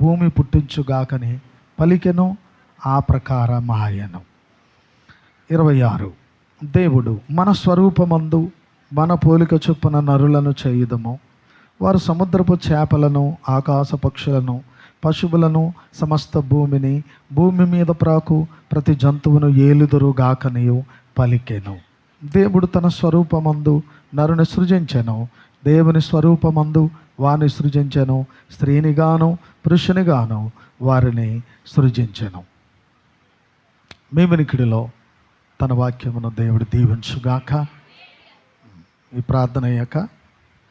భూమి పుట్టించుగాకని పలికెను, ఆ ప్రకారమాయెను. 26. దేవుడు మన స్వరూపమందు మన పోలిక చొప్పున నరులను చేయుదము. వారు సముద్రపు చేపలను, ఆకాశ పక్షులను, పశువులను, సమస్త భూమిని, భూమి మీద ప్రాకు ప్రతి జంతువును ఏలుదురుగాకనియు పలికెను. దేవుడు తన స్వరూపమందు నరుని సృజించెను. దేవుని స్వరూపమందు వారిని సృజించెను. స్త్రీనిగాను పురుషునిగాను వారిని సృజించెను. మీ వినికిడిలో తన వాక్యమును దేవుడు దీవించుగాక. ఈ ప్రార్థన అయ్యాక,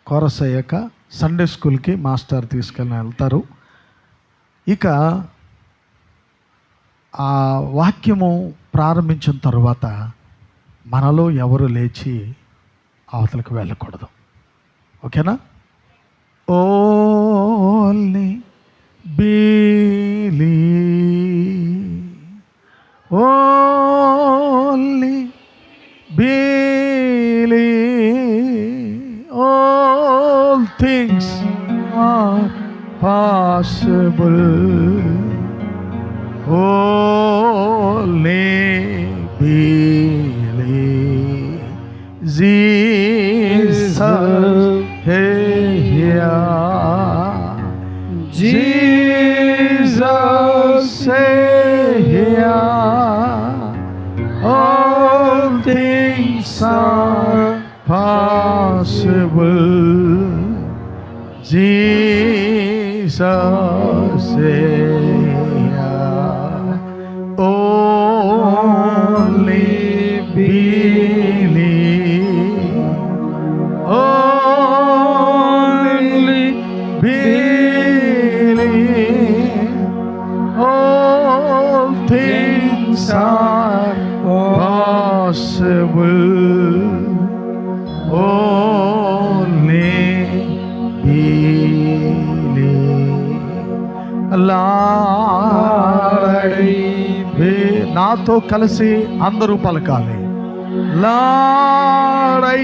కోరస్ అయ్యాక సండే స్కూల్కి మాస్టర్ తీసుకెళ్ళి వెళ్తారు. ఇక ఆ వాక్యము ప్రారంభించిన తరువాత మనలో ఎవరు లేచి అవతలకు వెళ్ళకూడదు. ఓకేనా? Only believe, only believe, all things are possible, only believe, Jesus here, Jesus here, all things are possible, Jesus here, only believe, only believe, all things are possible, only believe. నాతో కలిసి అందరూ పలకాలి. Lord, I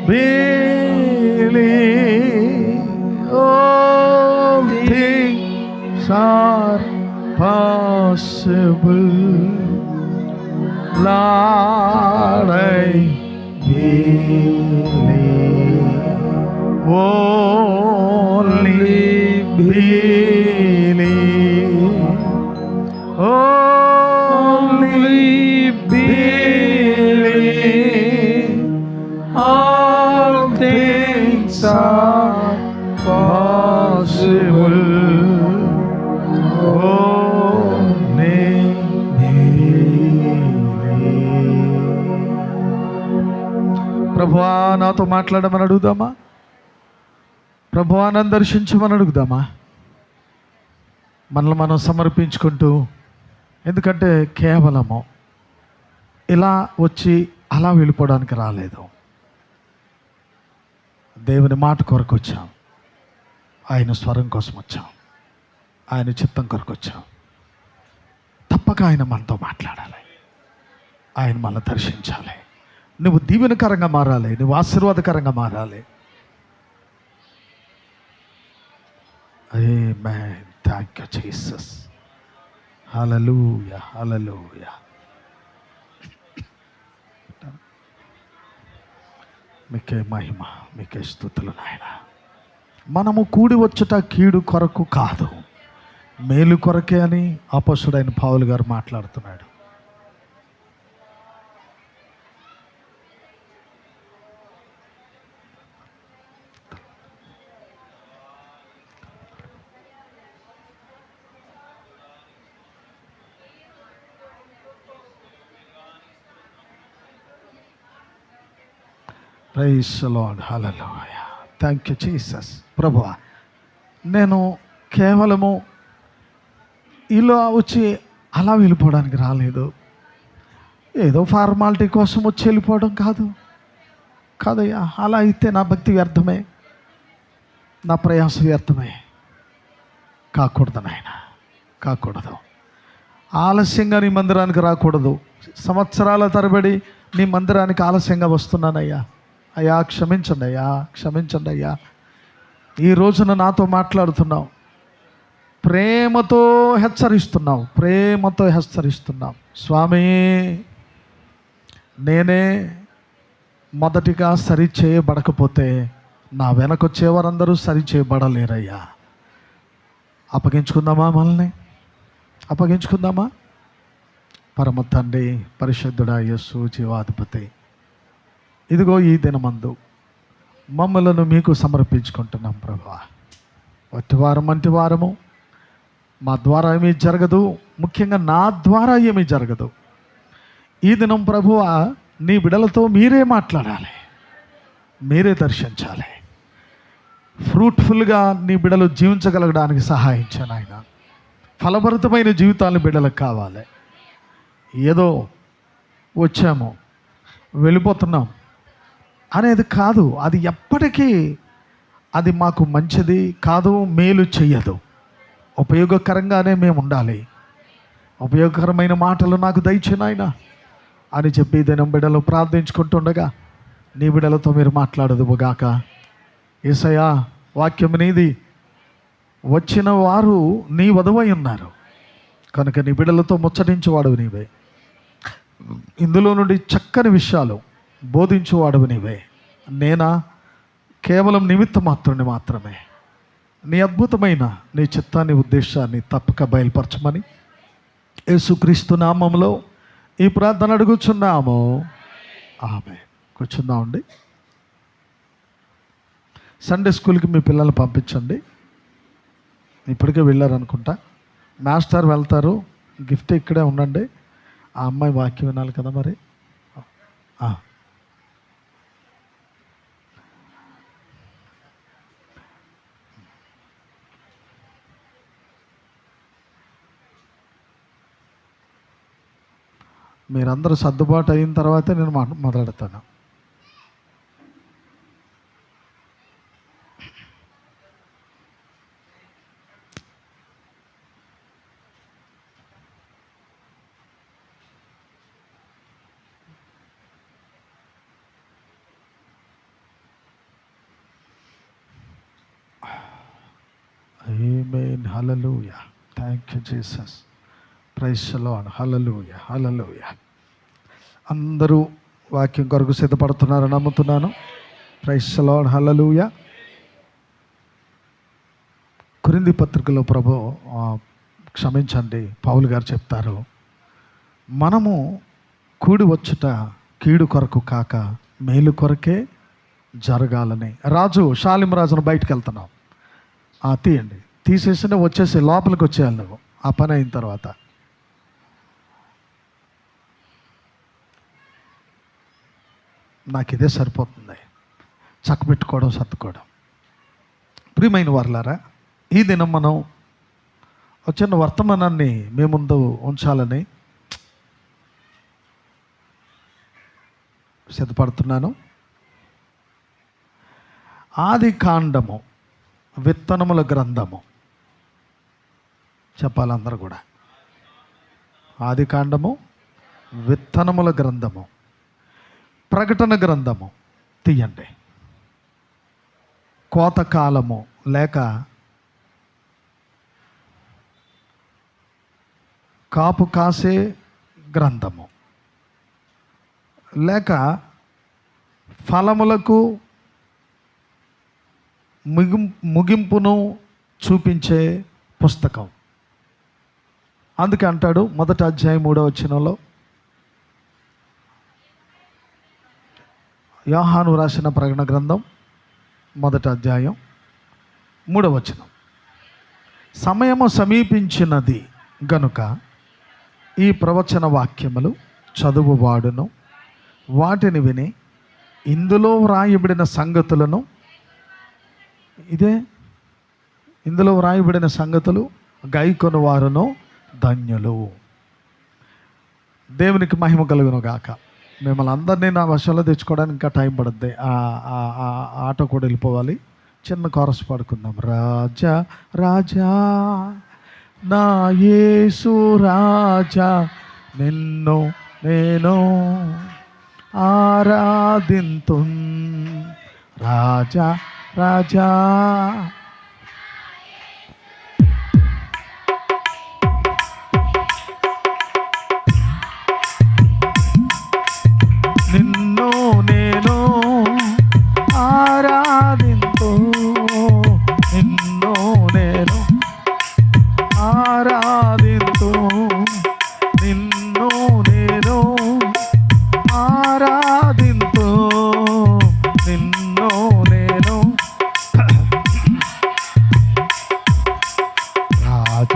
believe, all things are possible, Lord, I believe, only believe, only believe, all things are possible, only believe. ప్రభువా నాతో మాట్లాడమని అడుగుదామా? ప్రభువా నన్ను దర్శించమని అడుగుదామా? మనల్ని మనం సమర్పించుకుంటూ, ఎందుకంటే కేవలము ఇలా వచ్చి అలా వెళ్ళిపోవడానికి రాలేదు. దేవుని మాట కొరకు వచ్చాం, ఆయన స్వరం కోసం వచ్చాం, ఆయన చిత్తం కొరకు వచ్చాం. తప్పక ఆయన మనతో మాట్లాడాలి, ఆయన మనల్ని దర్శించాలి. నువ్వు దీవెనకరంగా మారాలి, నువ్వు ఆశీర్వాదకరంగా మారాలి. ఆమేన్. Thank you Jesus. హల్లెలూయా, హల్లెలూయా. మీకే మహిమ, మీకే స్తుతులు నాయన. మనము కూడి వచ్చుట కీడు కొరకు కాదు, మేలు కొరకే అని అపొస్తలుడైన పౌలు గారు మాట్లాడుతున్నాడు. Praise the Lord. Hallelujah. Thank you Jesus. ప్రభువా, నేను కేవలము ఇలా వచ్చి అలా వెళ్ళిపోవడానికి రాలేదు, ఏదో ఫార్మాలిటీ కోసం వచ్చి వెళ్ళిపోవడం కాదయ్యా. అలా అయితే నా భక్తి వ్యర్థమే, నా ప్రయాస వ్యర్థమే. కాకూడదు నాయన, కాకూడదు. ఆలస్యంగా నీ మందిరానికి రాకూడదు. సంవత్సరాల తరబడి నీ మందిరానికి ఆలస్యంగా వస్తున్నానయ్యా. అయ్యా క్షమించండి అయ్యా, క్షమించండి అయ్యా. ఈ రోజున నాతో మాట్లాడుతున్నావు ప్రేమతో హెచ్చరిస్తున్నాం, ప్రేమతో హెచ్చరిస్తున్నాం. స్వామి, నేనే మొదటిగా సరి చేయబడకపోతే నా వెనకొచ్చేవారందరూ సరి చేయబడలేరయ్యా. అప్పగించుకుందామా? మనల్ని అప్పగించుకుందామా? పరమ తండ్రి, పరిశుద్ధుడా యేసు జీవాధిపతి, ఇదిగో ఈ దినమందు మమ్మలను మీకు సమర్పించుకుంటున్నాం ప్రభువా. వట్టివారం అంటివారము, మా ద్వారా ఏమీ జరగదు, ముఖ్యంగా నా ద్వారా ఏమీ జరగదు. ఈ దినం ప్రభువా, నీ బిడలతో మీరే మాట్లాడాలి, మీరే దర్శించాలి. ఫ్రూట్ఫుల్గా నీ బిడలు జీవించగలగడానికి సహాయించాను ఆయన. ఫలభరితమైన జీవితాన్ని బిడ్డలకు కావాలి. ఏదో వచ్చాము వెళ్ళిపోతున్నాం అనేది కాదు. అది ఎప్పటికీ అది మాకు మంచిది కాదు, మేలు చెయ్యదు. ఉపయోగకరంగానే మేము ఉండాలి. ఉపయోగకరమైన మాటలు నాకు దయచేయి నాయనా అని చెప్పి దినం బిడ్డలు ప్రార్థించుకుంటుండగా నీ బిడ్డలతో మీరు మాట్లాడదుగాక. యేసయ్యా, వాక్యం నీది, వచ్చిన వారు నీ వధువై ఉన్నారు కనుక నీ బిడ్డలతో ముచ్చటించేవాడు నీవే. ఇందులో నుండి చక్కని విషయాలు బోధించేవాడు నీవే. నేనా కేవలం నిమిత్త మాత్రమే. నీ అద్భుతమైన నీ చిత్తాన్ని, ఉద్దేశాన్ని తప్పక బయలుపరచమని యేసుక్రీస్తు నామములో ఈ ప్రార్థన అడుగుచున్నాము. ఆమేన్. కూర్చుందామండి. సండే స్కూల్కి మీ పిల్లల్ని పంపించండి. ఇప్పటికే వెళ్ళారనుకుంటా. మాస్టర్ వెళ్తారు, గిఫ్ట్ ఇక్కడే ఉండండి. ఆ అమ్మాయి వాక్యం వినాలి కదా మరి. మీరందరూ సర్దుబాటు అయిన తర్వాతే నేను మొదలెడతాను. ఆమేన్. హల్లెలూయా. Thank you Jesus. Praise the Lord. హల్లెలూయా, హల్లెలూయా. అందరూ వాక్యం కొరకు సిద్ధపడుతున్నారని నమ్ముతున్నాను. Praise the Lord. హల్లెలూయా. కొరింథీ పత్రికలో క్షమించండి, పౌలు గారు చెప్తారు, మనము కూడి వచ్చుట కీడు కొరకు కాక మేలు కొరకే జరగాలని. షాలిం రాజును బయటకు వెళ్తున్నాం, తీయండి, తీసేసి వచ్చేసి లోపలికి వచ్చేయాలి నువ్వు ఆ పని అయిన తర్వాత. నాకు ఇదే సరిపోతుంది, చక్కబెట్టుకోవడం, సర్దుకోవడం. ప్రియమైన వారలారా, ఈ దినం మనం వచ్చిన వర్తమానాన్ని మీ ముందు ఉంచాలని సిద్ధపడుతున్నాను. ఆది కాండము, విత్తనముల గ్రంథము చెప్పాలి అందరూ కూడా. ఆది కాండము, విత్తనముల గ్రంథము, ప్రకటన గ్రంథము తీయండి. కోతకాలము లేక కాపు కాసే గ్రంథము లేక ఫలములకు ముగింపును చూపించే పుస్తకం. అందుకే అంటాడు మొదటి అధ్యాయం 3వ వచనంలో, యోహాను రాసిన ప్రకటన గ్రంథం మొదటి అధ్యాయం 3వ వచనం, సమయము సమీపించినది గనుక ఈ ప్రవచన వాక్యములు చదువువాడును వాటిని విని ఇందులో వ్రాయబడిన సంగతులను ఇందులో వ్రాయబడిన సంగతులు గైకొను వారును ధన్యులు. దేవునికి మహిమ కలుగును గాక. మిమ్మల్ని అందరినీ నా వశంలో తెచ్చుకోవడానికి ఇంకా టైం పడుద్ది. ఆటో కూడా వెళ్ళిపోవాలి. చిన్న కోరస్ పాడుకుందాం. రాజా రాజా నా యేసు రాజా, నిన్ను నేను ఆరాధింతున్. రాజా రాజా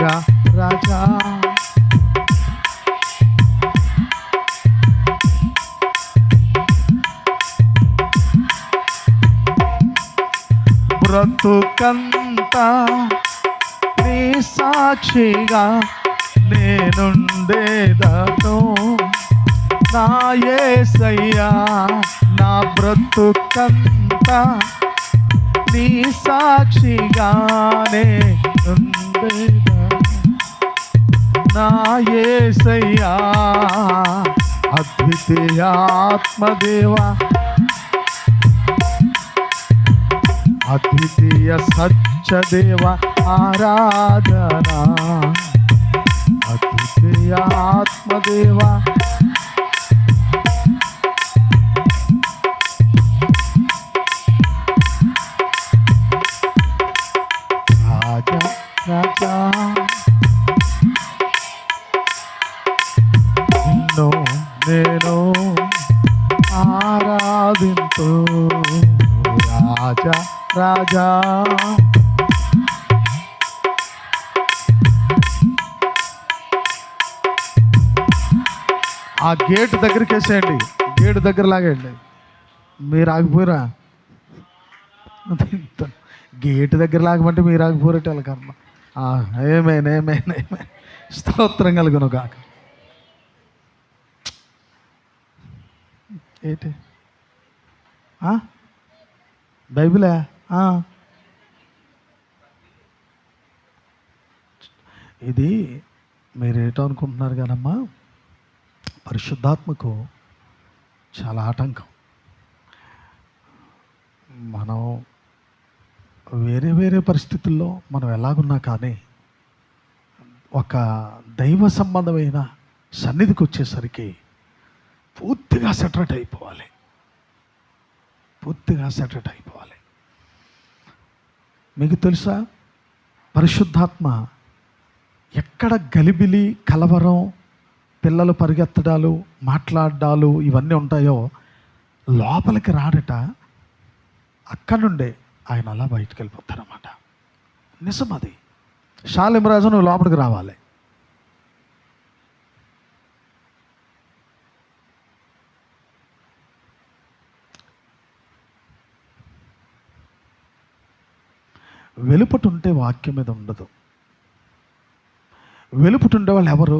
రాజా రాజా బ్రతుకంతా నీ సాక్షిగా నేనుండేదను నా యేసయ్యా. నా బ్రతుకంతా నీ సాక్షిగానే ఉండేదను నా యేసయ్యా. అద్వితీయ ఆత్మదేవా, అద్వితీయ సత్యదేవ ఆరాధనా. అద్వితీయ ఆత్మదేవ రాజా రాజా నిన్ను నేను ఆరాధింతు రాజా రాజా. ఆ గేటు దగ్గరికి వేసేయండి, గేటు దగ్గర లాగండి. మీరు ఆగిపోయిరా, గేటు దగ్గర లాగమంటే మీరు ఆగిపోరేట వాళ్ళకమ్మ. ఏమైనా ఏమైనా ఏమైనా స్తోత్రం కలుగును కాక. ఏంటి బైబిలే? ఇది మీరేటో అనుకుంటున్నారు కానమ్మా, పరిశుద్ధాత్మకు చాలా ఆటంకం. మనం వేరే వేరే పరిస్థితుల్లో మనం ఎలాగున్నా కానీ ఒక దైవ సంబంధమైన సన్నిధికి వచ్చేసరికి పూర్తిగా సెటరేట్ అయిపోవాలి, పూర్తిగా సెటరేట్ అయిపోవాలి. మీకు తెలుసా, పరిశుద్ధాత్మ ఎక్కడ గలిబిలి కలవరం, పిల్లలు పరిగెత్తడాలు, మాట్లాడాలు ఇవన్నీ ఉంటాయో లోపలికి రాడట. అక్కడి నుండే ఆయన అలా బయటికి వెళ్ళిపోతారన్నమాట. నిజం అది. షాలేం రాజు నువ్వు లోపలికి రావాలి. వెలుపట ఉంటే వాక్యం మీద ఉండదు. వెలుపట ఉండే వాళ్ళు ఎవరు?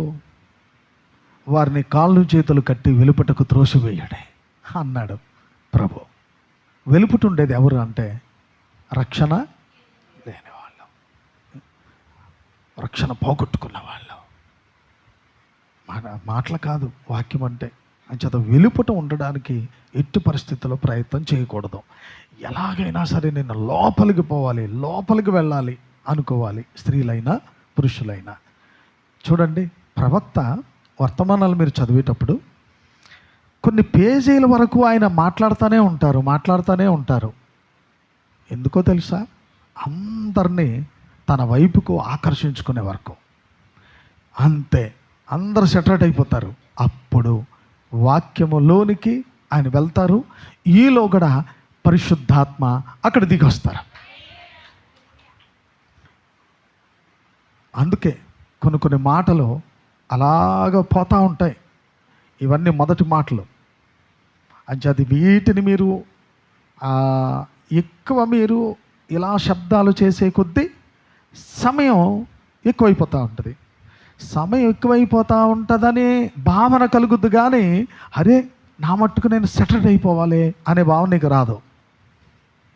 వారిని కాళ్ళు చేతులు కట్టి వెలుపటకు త్రోసివేయడే అన్నాడు ప్రభు. వెలుపట ఉండేది ఎవరు అంటే రక్షణ లేని వాళ్ళు, రక్షణ పోగొట్టుకున్న వాళ్ళు. మాటలు కాదు వాక్యం అంటే. అంచేత వెలుపట ఉండడానికి ఎట్టి పరిస్థితుల్లో ప్రయత్నం చేయకూడదు. ఎలాగైనా సరే నేను లోపలికి పోవాలి, లోపలికి వెళ్ళాలి అనుకోవాలి, స్త్రీలైనా పురుషులైనా. చూడండి, ప్రవక్త వర్తమానాలు మీరు చదివేటప్పుడు కొన్ని పేజీల వరకు ఆయన మాట్లాడుతూనే ఉంటారు. ఎందుకో తెలుసా? అందరినీ తన వైపుకు ఆకర్షించుకునే వరకు. అంతే, అందరు సెటరేట్ అయిపోతారు. అప్పుడు వాక్యములోనికి ఆయన వెళ్తారు. ఈలో కూడా పరిశుద్ధాత్మ అక్కడ దిగొస్తారు. అందుకే కొన్ని మాటలు అలాగ పోతూ ఉంటాయి. ఇవన్నీ మొదటి మాటలు. అది వీటిని మీరు ఎక్కువ మీరు ఇలా శబ్దాలు చేసే కొద్దీ సమయం ఎక్కువైపోతూ ఉంటుంది. సమయం ఎక్కువైపోతూ ఉంటుందని భావన కలుగుద్దు, కానీ అరే నా మట్టుకు నేను సెటరేట్ అయిపోవాలి అనే భావన నీకు రాదు.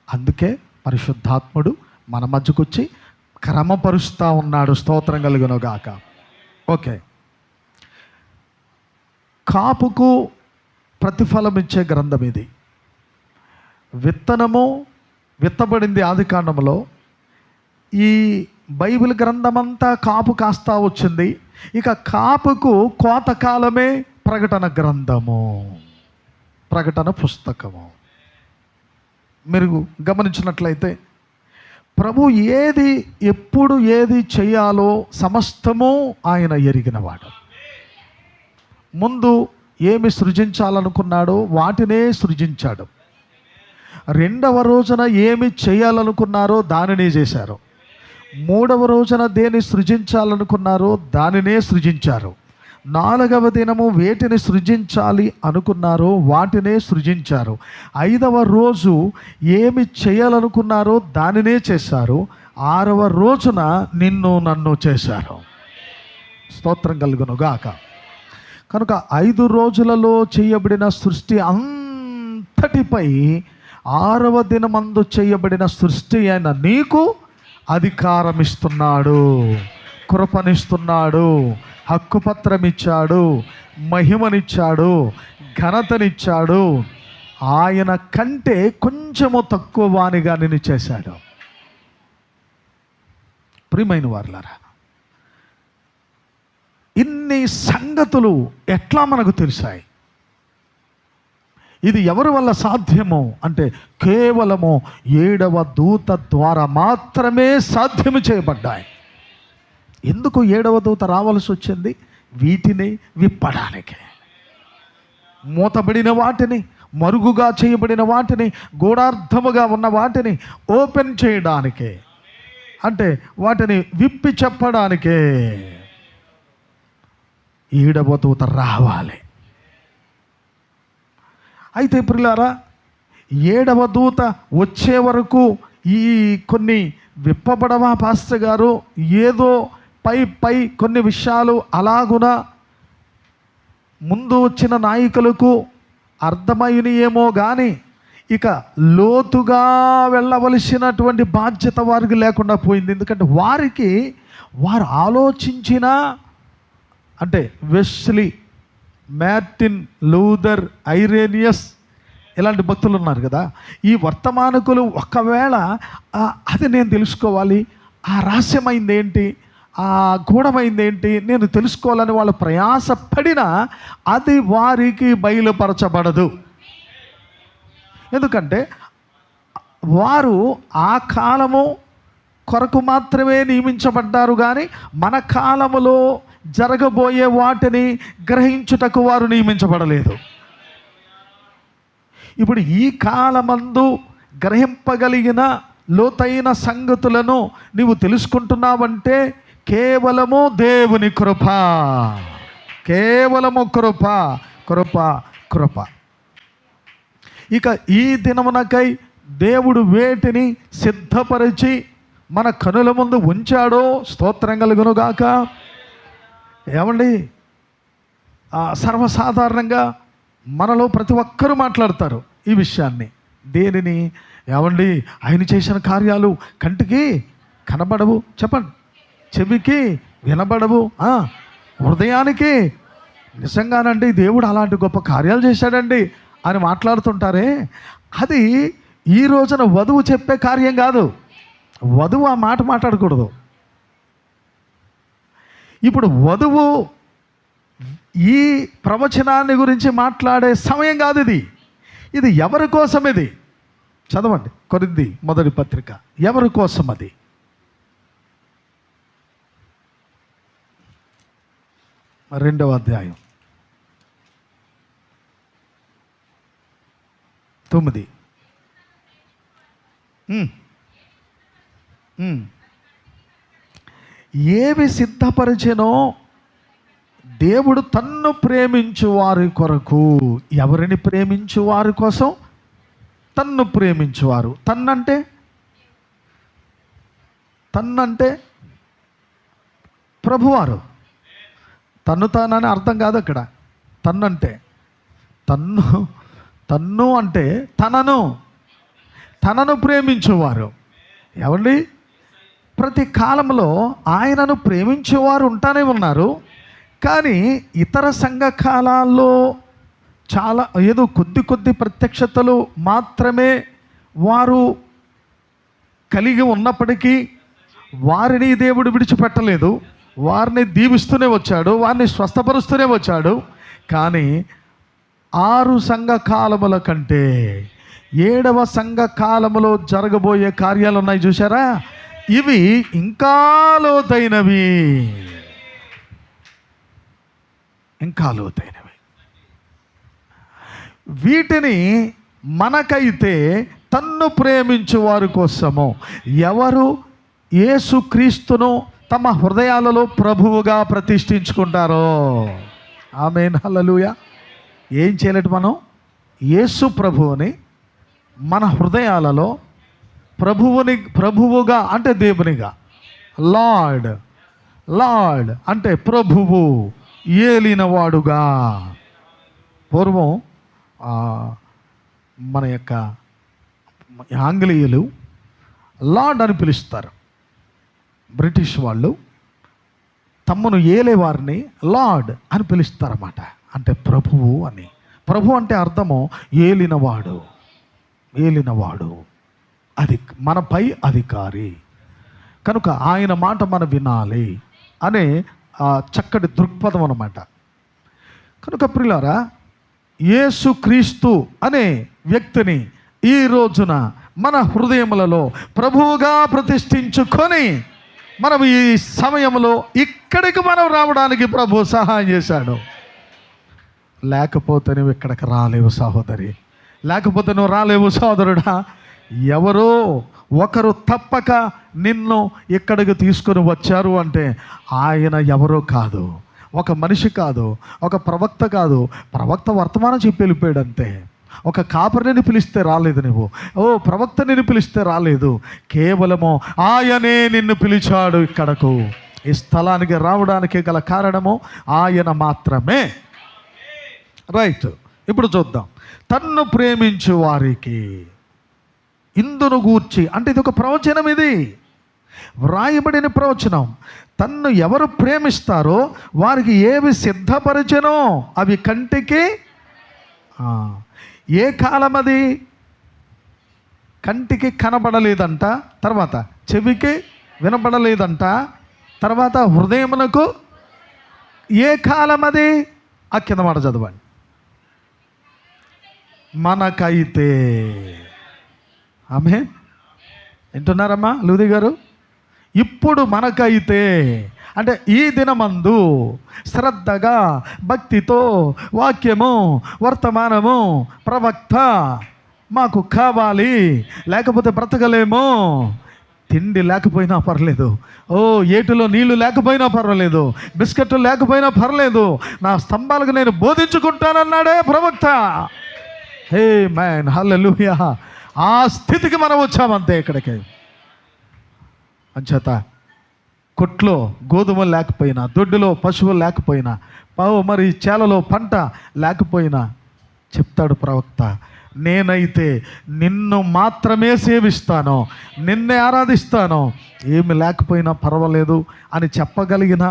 అందుకే పరిశుద్ధాత్ముడు మన మధ్యకు వచ్చి క్రమపరుస్తూ ఉన్నాడు. స్తోత్రం కలుగును గాక. ఓకే, కాపుకు ప్రతిఫలం ఇచ్చే గ్రంథం ఇది. విత్తనము విత్తబడింది ఆదికాండంలో. ఈ బైబిల్ గ్రంథమంతా కాపు కాస్తా వచ్చింది. ఇక కాపుకు కోతకాలమే ప్రకటన గ్రంథము, ప్రకటన పుస్తకము. మీరు గమనించినట్లయితే ప్రభు ఏది ఎప్పుడు ఏది చేయాలో సమస్తము ఆయన ఎరిగినవాడు. ముందు ఏమి సృజించాలనుకున్నాడో వాటినే సృజించాడు. రెండవ రోజున ఏమి చేయాలనుకున్నారో దానినే చేశారు. మూడవ రోజున దేని సృజించాలనుకున్నారో దానినే సృజించారు. 4వ దినము వేటిని సృజించాలి అనుకున్నారో వాటినే సృజించారు. 5వ రోజు ఏమి చేయాలనుకున్నారో దానినే చేశారు. 6వ రోజున నిన్ను నన్ను చేశారు. స్తోత్రం కలుగును గాక. కనుక 5 రోజులలో చేయబడిన సృష్టి అంతటిపై 6వ దినమందు చేయబడిన సృష్టి అయిన నీకు అధికారం ఇస్తున్నాడు, కృపనిస్తున్నాడు, హక్కుపత్రం ఇచ్చాడు, మహిమనిచ్చాడు, ఘనతనిచ్చాడు. ఆయన కంటే కొంచెము తక్కువ వానిగా నిన్ను చేశాడు. ప్రియమైన వారులారా, ఇన్ని సంగతులు ఎట్లా మనకు తెలిసాయి? ఇది ఎవరి వల్ల సాధ్యము అంటే కేవలము 7వ దూత ద్వారా మాత్రమే సాధ్యము చేయబడ్డాయి. ఎందుకు 7వ దూత రావాల్సి వచ్చింది? వీటిని విప్పడానికి, మూతబడిన వాటిని, మరుగుగా చేయబడిన వాటిని, గూఢార్థముగా ఉన్న వాటిని ఓపెన్ చేయడానికే, అంటే వాటిని విప్పి చెప్పడానికే 7వ దూత రావాలి. అయితే ప్రియులారా, 7వ దూత వచ్చే వరకు ఈ కొన్ని విప్పబడవా పాస్టర్ గారు? ఏదో పై కొన్ని విషయాలు అలాగున ముందు వచ్చిన నాయకులకు అర్థమైనయేమో కానీ ఇక లోతుగా వెళ్ళవలసినటువంటి బాధ్యత వారికి లేకుండా పోయింది. ఎందుకంటే వారు ఆలోచించిన, అంటే వెస్లీ, మార్టిన్ లూథర్, ఐరేనియస్ ఇలాంటి భక్తులు ఉన్నారు కదా, ఈ వర్తమానకులు ఒకవేళ అది నేను తెలుసుకోవాలి, ఆ రహస్యమైంది ఏంటి, ఆ గూఢమైంది ఏంటి నేను తెలుసుకోవాలని వాళ్ళు ప్రయాసపడినా అది వారికి బయలుపరచబడదు. ఎందుకంటే వారు ఆ కాలము కొరకు మాత్రమే నియమించబడ్డారు, కానీ మన కాలములో జరగబోయే వాటిని గ్రహించుటకు వారు నియమించబడలేదు. ఇప్పుడు ఈ కాలమందు గ్రహింపగలిగిన లోతైన సంగతులను నీవు తెలుసుకుంటున్నావంటే కేవలము దేవుని కృప, కేవలము కృప, కృప, కృప. ఇక ఈ దినమునకై దేవుడు వేటిని సిద్ధపరిచి మన కనుల ముందు ఉంచాడో స్తోత్రం కలుగునుగాక. ఏమండి, సర్వసాధారణంగా మనలో ప్రతి ఒక్కరూ మాట్లాడతారు ఈ విషయాన్ని. దేనిని? ఏమండి, ఆయన చేసిన కార్యాలు కంటికి కనబడవు, చెప్పండి, చెవికి వినబడవు, హృదయానికి నిజంగానండి దేవుడు అలాంటి గొప్ప కార్యాలు చేశాడండి అని మాట్లాడుతుంటారే. అది ఈ రోజున వధువు చెప్పే కార్యం కాదు. వధువు ఆ మాట మాట్లాడకూడదు. ఇప్పుడు వధువు ఈ ప్రవచనాన్ని గురించి మాట్లాడే సమయం కాదు ఇది. ఇది ఎవరి కోసం? ఇది చదవండి, కొరింథీ మొదటి పత్రిక. ఎవరి కోసం అది? రెండవ అధ్యాయం 9. ఏవి సిద్ధపరిచెనో దేవుడు తన్ను ప్రేమించు వారి కొరకు. ఎవరిని ప్రేమించు వారి కోసం? తన్ను ప్రేమించువారు. తన్నంటే ప్రభువారు. తన్ను తానని అర్థం కాదు అక్కడ. తన్నంటే తన్ను అంటే తనను ప్రేమించేవారు. ఏమండి, ప్రతి కాలంలో ఆయనను ప్రేమించేవారు ఉంటానే ఉన్నారు. కానీ ఇతర సంఘ కాలాల్లో చాలా ఏదో కొద్ది ప్రత్యక్షతలు మాత్రమే వారు కలిగి ఉన్నప్పటికీ వారిని దేవుడు విడిచిపెట్టలేదు. వారిని దీవిస్తూనే వచ్చాడు, వారిని స్వస్థపరుస్తూనే వచ్చాడు. కానీ 6 సంఘ కాలముల కంటే 7వ సంఘ కాలములో జరగబోయే కార్యాలు ఉన్నాయి చూసారా, ఇవి ఇంకా లోతైనవి, ఇంకా లోతైనవి. వీటిని మనకైతే తన్ను ప్రేమించు వారి కోసము. ఎవరు యేసుక్రీస్తును తమ హృదయాలలో ప్రభువుగా ప్రతిష్ఠించుకుంటారో. ఆమేన్, హల్లెలూయా. ఏం చేయలేట మనం? యేసు ప్రభువుని మన హృదయాలలో ప్రభువుగా అంటే దేవునిగా, లార్డ్ అంటే ప్రభువు, ఏలినవాడుగా. పూర్వం మన యొక్క ఆంగ్లేయులు లార్డ్ అని పిలుస్తారు. బ్రిటిష్ వాళ్ళు తమ్మును ఏలేవారిని లార్డ్ అని పిలుస్తారన్నమాట. అంటే ప్రభువు అని. ప్రభు అంటే అర్థము ఏలినవాడు, అది మనపై అధికారి కనుక ఆయన మాట మనం వినాలి అనే చక్కటి దృక్పథం అన్నమాట. కనుక ప్రియులారా, యేసుక్రీస్తు అనే వ్యక్తిని ఈ రోజున మన హృదయములలో ప్రభువుగా ప్రతిష్ఠించుకొని మనం ఈ సమయంలో ఇక్కడికి మనం రావడానికి ప్రభు సహాయం చేశాడు. లేకపోతే నువ్వు ఇక్కడికి రాలేవు సహోదరి, లేకపోతే నువ్వు రాలేవు సహోదరుడా. ఎవరో ఒకరు తప్పక నిన్ను ఇక్కడికి తీసుకొని వచ్చారు అంటే ఆయన ఎవరో కాదు, ఒక మనిషి కాదు, ఒక ప్రవక్త కాదు. ప్రవక్త వర్తమానం చెప్పి వెళ్ళిపోయాడు అంతే. ఒక కాపరిని పిలిస్తే రాలేదు నువ్వు, ప్రవక్త నిన్ను పిలిస్తే రాలేదు. కేవలము ఆయనే నిన్ను పిలిచాడు ఇక్కడకు. ఈ స్థలానికి రావడానికి గల కారణము ఆయన మాత్రమే. రైట్, ఇప్పుడు చూద్దాం. తన్ను ప్రేమించు వారికి ఇందును గూర్చి, అంటే ఇది ఒక ప్రవచనం, ఇది వ్రాయబడిన ప్రవచనం. తన్ను ఎవరు ప్రేమిస్తారో వారికి ఏవి సిద్ధపరిచెనో అవి కంటికి, ఏ కాలం అది కంటికి కనబడలేదంట, తర్వాత చెవికి వినబడలేదంట, తర్వాత హృదయమునకు ఏ కాలం అది? ఆ కింద మాట చదవండి. మనకైతే. ఆమె వింటున్నారమ్మా లూది గారు? ఇప్పుడు మనకైతే అంటే ఈ దినమందు శ్రద్ధగా భక్తితో వాక్యము, వర్తమానము, ప్రవక్త మాకు కావాలి, లేకపోతే బ్రతకలేము. తిండి లేకపోయినా పర్లేదు, ఏటిలో నీళ్లు లేకపోయినా పర్వాలేదు, బిస్కెట్లు లేకపోయినా పర్లేదు, నా స్తంభాలకు నేను బోధించుకుంటానన్నాడే ప్రవక్త. హే మ్యాన్, హల్లెలూయా. ఆ స్థితికి మనం వచ్చామంతే. ఇక్కడికి అంచేత కొట్లో గోధుమలు లేకపోయినా, దొడ్డులో పశువులు లేకపోయినా, మరి చేలలో పంట లేకపోయినా చెప్తాడు ప్రవక్త, నేనైతే నిన్ను మాత్రమే సేవిస్తాను, నిన్నే ఆరాధిస్తాను, ఏమి లేకపోయినా పర్వాలేదు అని చెప్పగలిగిన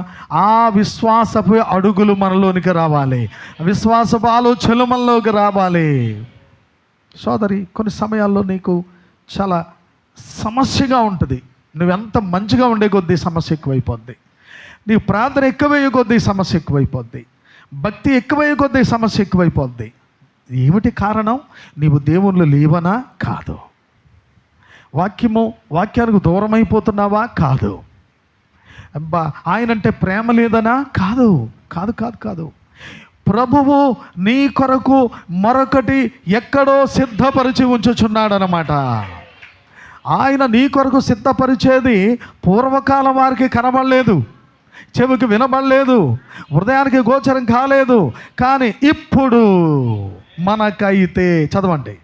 ఆ విశ్వాసపు అడుగులు మనలోనికి రావాలి, విశ్వాసపు ఆలోచనలు మనలోకి రావాలి. సోదరి, కొన్ని సమయాల్లో నీకు చాలా సమస్యగా ఉంటుంది. నువ్వెంత మంచిగా ఉండే కొద్దీ సమస్య ఎక్కువైపోద్ది, నీకు ప్రార్థన ఎక్కువయ్యే కొద్దీ సమస్య ఎక్కువైపోద్ది, భక్తి ఎక్కువయ్యే కొద్దీ సమస్య ఎక్కువైపోద్ది. ఏమిటి కారణం? నీవు దేవుళ్ళు లేవనా? కాదు. వాక్యానికి దూరం అయిపోతున్నావా? కాదు. ఆయనంటే ప్రేమ లేదనా? కాదు కాదు కాదు కాదు. ప్రభువు నీ కొరకు మరొకటి ఎక్కడో సిద్ధపరిచి ఉంచుచున్నాడనమాట. ఆయన నీ కొరకు సిద్ధపరిచేది పూర్వకాలం వారికి కనబడలేదు, చెవికి వినబడలేదు, హృదయానికి గోచరం కాలేదు. కానీ ఇప్పుడు మనకైతే, చదవండి,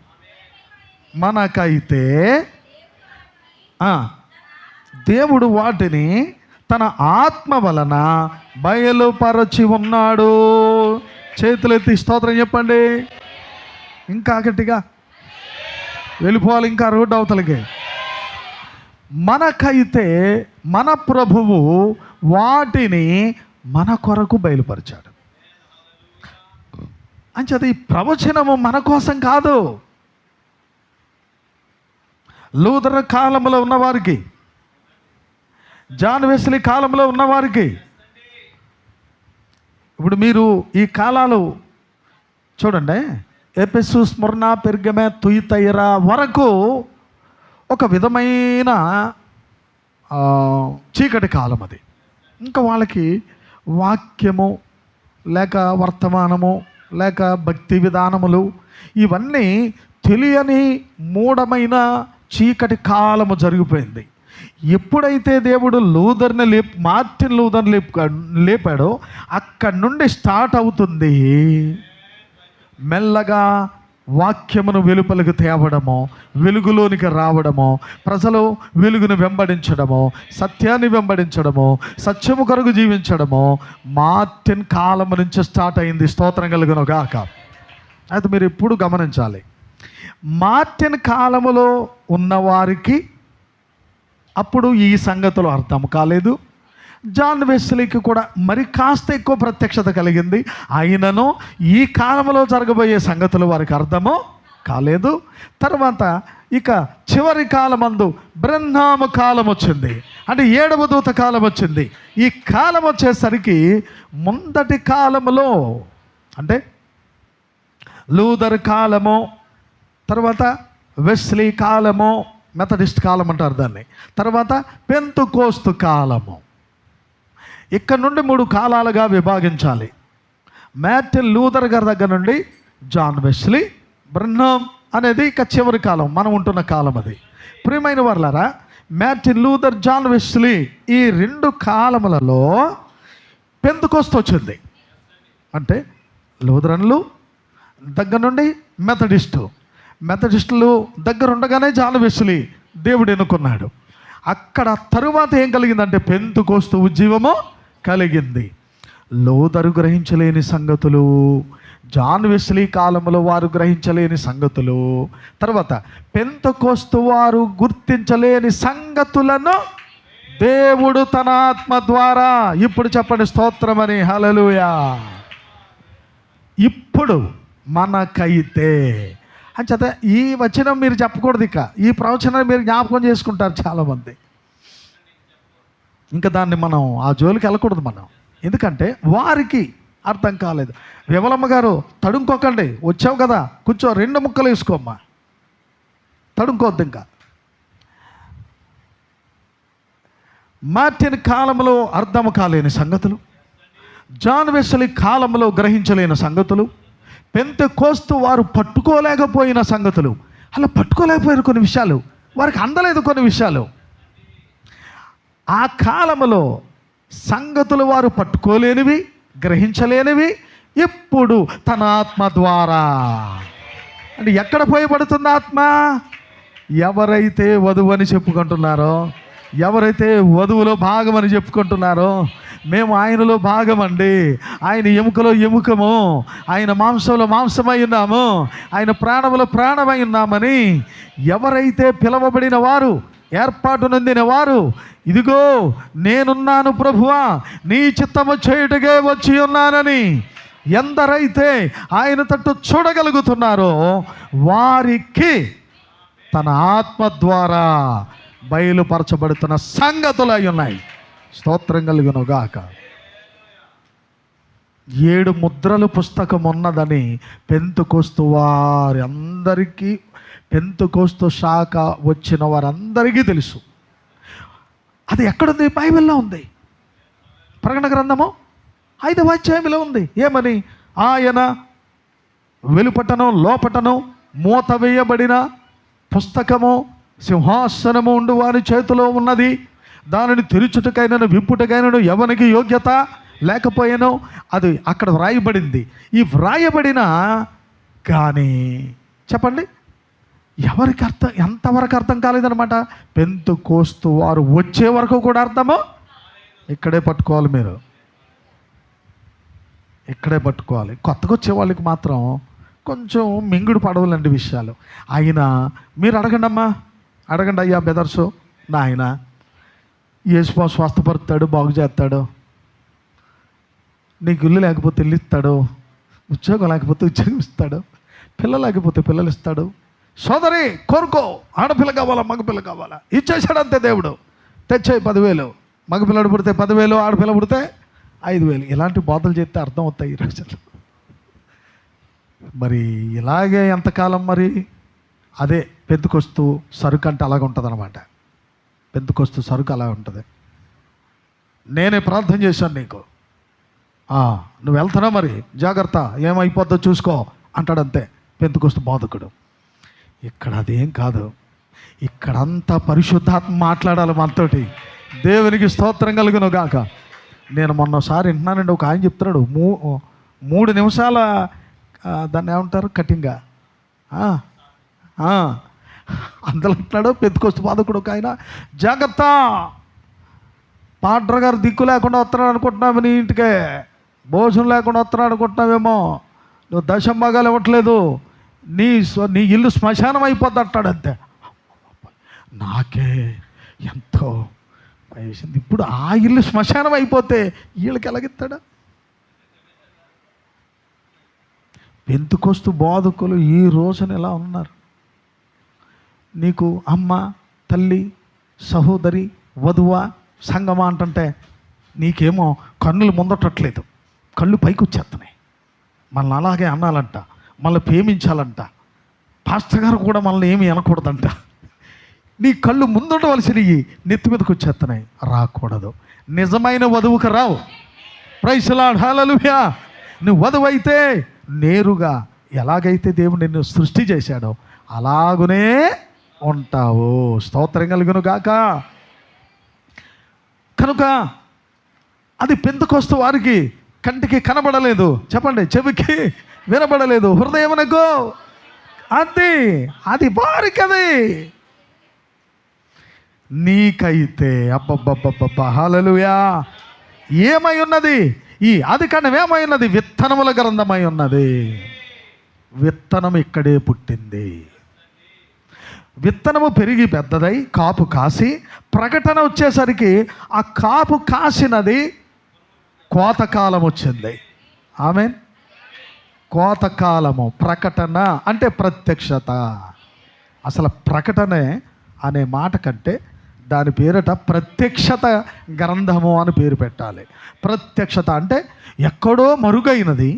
మనకైతే దేవుడు వాటిని తన ఆత్మ వలన బయలుపరచి ఉన్నాడు. చేతులెత్తి స్తోత్రం చెప్పండి. ఇంకా గట్టిగా వెళ్ళిపోవాలి, ఇంకా రోడ్డు అవతలకి. మనకైతే మన ప్రభువు వాటిని మన కొరకు బయలుపరిచాడు. అంచేత ఈ ప్రవచనము మన కోసం కాదు. లూథర్ కాలంలో ఉన్నవారికి, జాన్ వెస్లీ కాలంలో ఉన్నవారికి, ఇప్పుడు మీరు ఈ కాలాలు చూడండి, ఎఫెసు, స్మరణ, పెర్గమే, తుయితైరా వరకు ఒక విధమైన చీకటి కాలం అది. ఇంకా వాళ్ళకి వాక్యము లేక వర్తమానము లేక భక్తి విధానములు ఇవన్నీ తెలియని మూఢమైన చీకటి కాలము జరిగిపోయింది. ఎప్పుడైతే దేవుడు మార్టిన్ లూథర్ని లేపాడో అక్కడి నుండి స్టార్ట్ అవుతుంది మెల్లగా వాక్యమును వెలుపలికి తేవడము, వెలుగులోనికి రావడము, ప్రజలు వెలుగును వెంబడించడము, సత్యాన్ని వెంబడించడము, సత్యము కొరకు జీవించడము మార్టిన్ కాలం నుంచి స్టార్ట్ అయింది. స్తోత్రం కలుగును గాక. అయితే మీరు ఎప్పుడు గమనించాలి, మార్టిన్ కాలములో ఉన్నవారికి అప్పుడు ఈ సంగతులు అర్థం కాలేదు. జాన్ వెస్లీకి కూడా మరి కాస్త ఎక్కువ ప్రత్యక్షత కలిగింది. అయినను ఈ కాలంలో జరగబోయే సంగతులు వారికి అర్థము కాలేదు. తర్వాత ఇక చివరి కాలమందు బ్రహ్నాము కాలం వచ్చింది, అంటే 7వ దూత కాలం వచ్చింది. ఈ కాలం వచ్చేసరికి ముందటి కాలములో అంటే లూథర్ కాలము, తర్వాత వెస్లీ కాలము, మెథడిస్ట్ కాలం అంటారు దాన్ని, తర్వాత పెంతుకోస్తు కాలము. ఇక్కడ నుండి 3 కాలాలుగా విభాగించాలి. మార్టిన్ లూథర్ గారి దగ్గర నుండి జాన్ వెస్లీ, బ్రహ్నామ్ అనేది ఇక చివరి కాలం, మనం ఉంటున్న కాలం అది. ప్రియమైన వారలారా, మార్టిన్ లూథర్, జాన్ వెస్లీ ఈ 2 కాలములలో పెంతుకోస్తు వచ్చింది. అంటే లూథరన్లు దగ్గర నుండి మెథడిస్టులు దగ్గర ఉండగానే జాన్ వెస్లీ దేవుడు ఎన్నుకున్నాడు. అక్కడ తరువాత ఏం కలిగిందంటే పెంతుకోస్తు ఉజ్జీవము కలిగింది. లూథరు గ్రహించలేని సంగతులు, జాన్ వెస్లీ కాలంలో వారు గ్రహించలేని సంగతులు, తర్వాత పెంతెకోస్తు వారు గుర్తించలేని సంగతులను దేవుడు తన ఆత్మ ద్వారా, ఇప్పుడు చెప్పండి స్తోత్రమని, హల్లెలూయా. ఇప్పుడు మనకైతే అంచేత ఈ వచనం మీరు చెప్పకూడదు, ఇక ఈ ప్రవచనం మీరు జ్ఞాపకం చేసుకుంటారు చాలామంది. ఇంకా దాన్ని మనం ఆ జోలికి వెళ్ళకూడదు మనం, ఎందుకంటే వారికి అర్థం కాలేదు. విమలమ్మ గారు తడుముకోకండి, వచ్చావు కదా కూర్చో, 2 ముక్కలు వేసుకోమ్మా, తడుముకోవద్దు. ఇంకా మార్టిన్ కాలంలో అర్థం కాలేని సంగతులు, జాన్ వెస్లీ కాలంలో గ్రహించలేని సంగతులు, పెంతెకోస్తు వారు పట్టుకోలేకపోయిన సంగతులు, అలా పట్టుకోలేకపోయిన కొన్ని విషయాలు, వారికి అందలేదు కొన్ని విషయాలు. ఆ కాలంలో సంగతులు వారు పట్టుకోలేనివి, గ్రహించలేనివి ఇప్పుడు తన ఆత్మ ద్వారా, అంటే ఎక్కడ పోయబడుతుంది ఆత్మ? ఎవరైతే వధువు అని చెప్పుకుంటున్నారో, ఎవరైతే వధువులో భాగమని చెప్పుకుంటున్నారో, మేము ఆయనలో భాగమండి, ఆయన ఎముకలో ఎముకము, ఆయన మాంసంలో మాంసమై ఉన్నాము, ఆయన ప్రాణములో ప్రాణమై ఉన్నామని ఎవరైతే పిలవబడిన వారు, ఏర్పాటు నొందిన వారు, ఇదిగో నేనున్నాను ప్రభువా, నీ చిత్తము చేయుటకే వచ్చి ఉన్నానని ఎందరైతే ఆయన తట్టు చూడగలుగుతున్నారో వారికి తన ఆత్మ ద్వారా బయలుపరచబడుతున్న సంగతులు అయి ఉన్నాయి. స్తోత్రం కలుగును గాక. 7 ముద్రలు పుస్తకం ఉన్నదని పెంతెకోస్తు వారి అందరికీ, పెంతెకోస్తు శాఖ వచ్చిన వారందరికీ తెలుసు. అది ఎక్కడుంది? బైబిల్లో ఉంది. ప్రకటన గ్రంథము 5వ అధ్యాయంలో ఉంది. ఏమని? ఆయన వెలుపటను లోపటను మూత వేయబడిన పుస్తకము సింహాసనము ఉండు వారి చేతిలో ఉన్నది, దానిని తెరుచుటకైనను విప్పుటకైనను ఎవరికి యోగ్యత లేకపోయానో అది అక్కడ వ్రాయబడింది. ఈ వ్రాయబడిన కానీ చెప్పండి ఎవరికి అర్థం, ఎంతవరకు అర్థం కాలేదనమాట. పెంతెకోస్తు వారు వచ్చే వరకు కూడా అర్థము ఇక్కడే పట్టుకోవాలి, మీరు ఇక్కడే పట్టుకోవాలి. కొత్తగా వచ్చే వాళ్ళకి మాత్రం కొంచెం మింగుడు పడవలండి విషయాలు. అయినా మీరు అడగండి అమ్మా, అడగండి అయ్యా బెదర్సు, నాయన యేసు స్వస్థపరుతాడు, బాగు చేస్తాడు, నీకు ఇల్లు లేకపోతే ఇల్లు ఇస్తాడు, ఉద్యోగం లేకపోతే ఉద్యోగం ఇస్తాడు, పిల్లలు లేకపోతే పిల్లలు ఇస్తాడు, సోదరి కోరుకో, ఆడపిల్ల కావాలా మగపిల్ల కావాలా, ఇచ్చేసాడు అంతే దేవుడు, తెచ్చాయి 10,000, మగపిల్లడు పుడితే 10,000, ఆడపిల్ల పుడితే 5,000. ఇలాంటి బోధలు చేస్తే అర్థం అవుతాయి ఈ రోజుల్లో. మరి ఇలాగే ఎంతకాలం మరి? అదే పెంతెకోస్తు సరుకు అంటే అలాగ ఉంటుంది అనమాట. పెంతెకోస్తు సరుకు అలా ఉంటుంది. నేనే ప్రార్థన చేశాను నీకు, నువ్వు వెళ్తున్నా మరి జాగ్రత్త, ఏమైపోద్దో చూసుకో అంటాడంతే పెంతెకోస్తు బోధకుడు. ఇక్కడ అదేం కాదు. ఇక్కడంతా పరిశుద్ధాత్మ మాట్లాడాలి మనతోటి. దేవునికి స్తోత్రం కలుగును గాక. నేను మొన్నసారి వింటున్నానండి, ఒక ఆయన చెప్తున్నాడు 3 నిమిషాల దాన్ని ఏమంటారు కటింగా, అందులో అంటున్నాడు పెద్దకొస్తు బాధకుడు ఒక ఆయన, జాగ్రత్త పాడ్ర గారు దిక్కు లేకుండా వస్తున్నాడు అనుకుంటున్నావు, నీ ఇంటికే భోజనం లేకుండా వస్తున్నాడు అనుకుంటున్నావేమో, నువ్వు దశంభాగాలు ఇవ్వట్లేదు, నీ ఇల్లు శ్మశానం అయిపోద్ది అంటాడు. అంతే. నాకే ఎంతో వేసింది. ఇప్పుడు ఆ ఇల్లు శ్మశానం అయిపోతే వీళ్ళకి ఎలాగిస్తాడా? పెంతుకొస్తు బోధకులు ఈ రోజున ఎలా ఉన్నారు? నీకు అమ్మ, తల్లి, సహోదరి, వధువ, సంగమా అంటుంటే నీకేమో కన్నులు ముందటట్లేదు, కళ్ళు పైకి వచ్చేస్తున్నాయి. మనల్ని అలాగే అనాలంట, మళ్ళీ ప్రేమించాలంట, పాస్టర్ గారు కూడా మనల్ని ఏమీ అనకూడదంట. నీ కళ్ళు ముందుండవలసినవి నెత్తి మీదకి వచ్చేస్తున్నాయి. రాకూడదు. నిజమైన వధువుకు రావు. ప్రైజ్ ది లార్డ్, హల్లెలూయా. నువ్వు వధువు అయితే నేరుగా ఎలాగైతే దేవుడు నిన్ను సృష్టి చేశాడో అలాగునే ఉంటావు. స్తోత్రం కలుగును గాక. కనుక అది పెంతెకొస్తు వారికి కంటికి కనబడలేదు, చెప్పండి, చెవికి వినబడలేదు, హృదయమునకు అది వారికి. అది నీకైతే అబ్బబ్బబ్బబ్బా హల్లెలూయా ఏమై ఉన్నది? ఈ అది కన్నా ఏమై ఉన్నది? విత్తనముల గ్రంథమై ఉన్నది. విత్తనం ఇక్కడే పుట్టింది. విత్తనము పెరిగి పెద్దదై కాపు కాసి ప్రకటన వచ్చేసరికి ఆ కాపు కాసినది కోతకాలం వచ్చింది. ఆమేన్. కోతకాలము. ప్రకటన అంటే ప్రత్యక్షత. అసలు ప్రకటనే అనే మాట కంటే దాని పేరట ప్రత్యక్షత గ్రంథము అని పేరు పెట్టాలి. ప్రత్యక్షత అంటే ఎక్కడో మరుగైనది,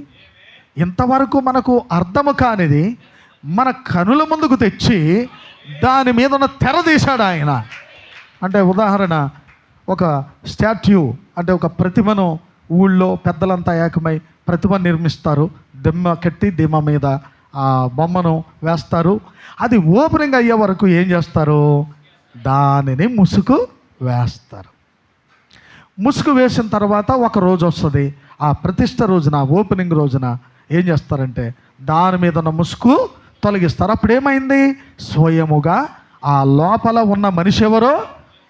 ఇంతవరకు మనకు అర్థము కానిది మన కనుల ముందుకు తెచ్చి దాని మీద ఉన్న తెర తీశాడు ఆయన. అంటే ఉదాహరణ, ఒక స్టాట్యూ అంటే ఒక ప్రతిమను ఊళ్ళో పెద్దలంతా ఏకమై ప్రతిమ నిర్మిస్తారు. దిమ్మ కట్టి దిమ్మ మీద ఆ బొమ్మను వేస్తారు. అది ఓపెనింగ్ అయ్యే వరకు ఏం చేస్తారు? దానిని ముసుగు వేస్తారు. ముసుగు వేసిన తర్వాత ఒక రోజు వస్తుంది. ఆ ప్రతిష్ట రోజున, ఓపెనింగ్ రోజున ఏం చేస్తారంటే దాని మీద ఉన్న ముసుగు తొలగిస్తారు. అప్పుడు ఏమైంది? స్వయముగా ఆ లోపల ఉన్న మనిషి ఎవరో,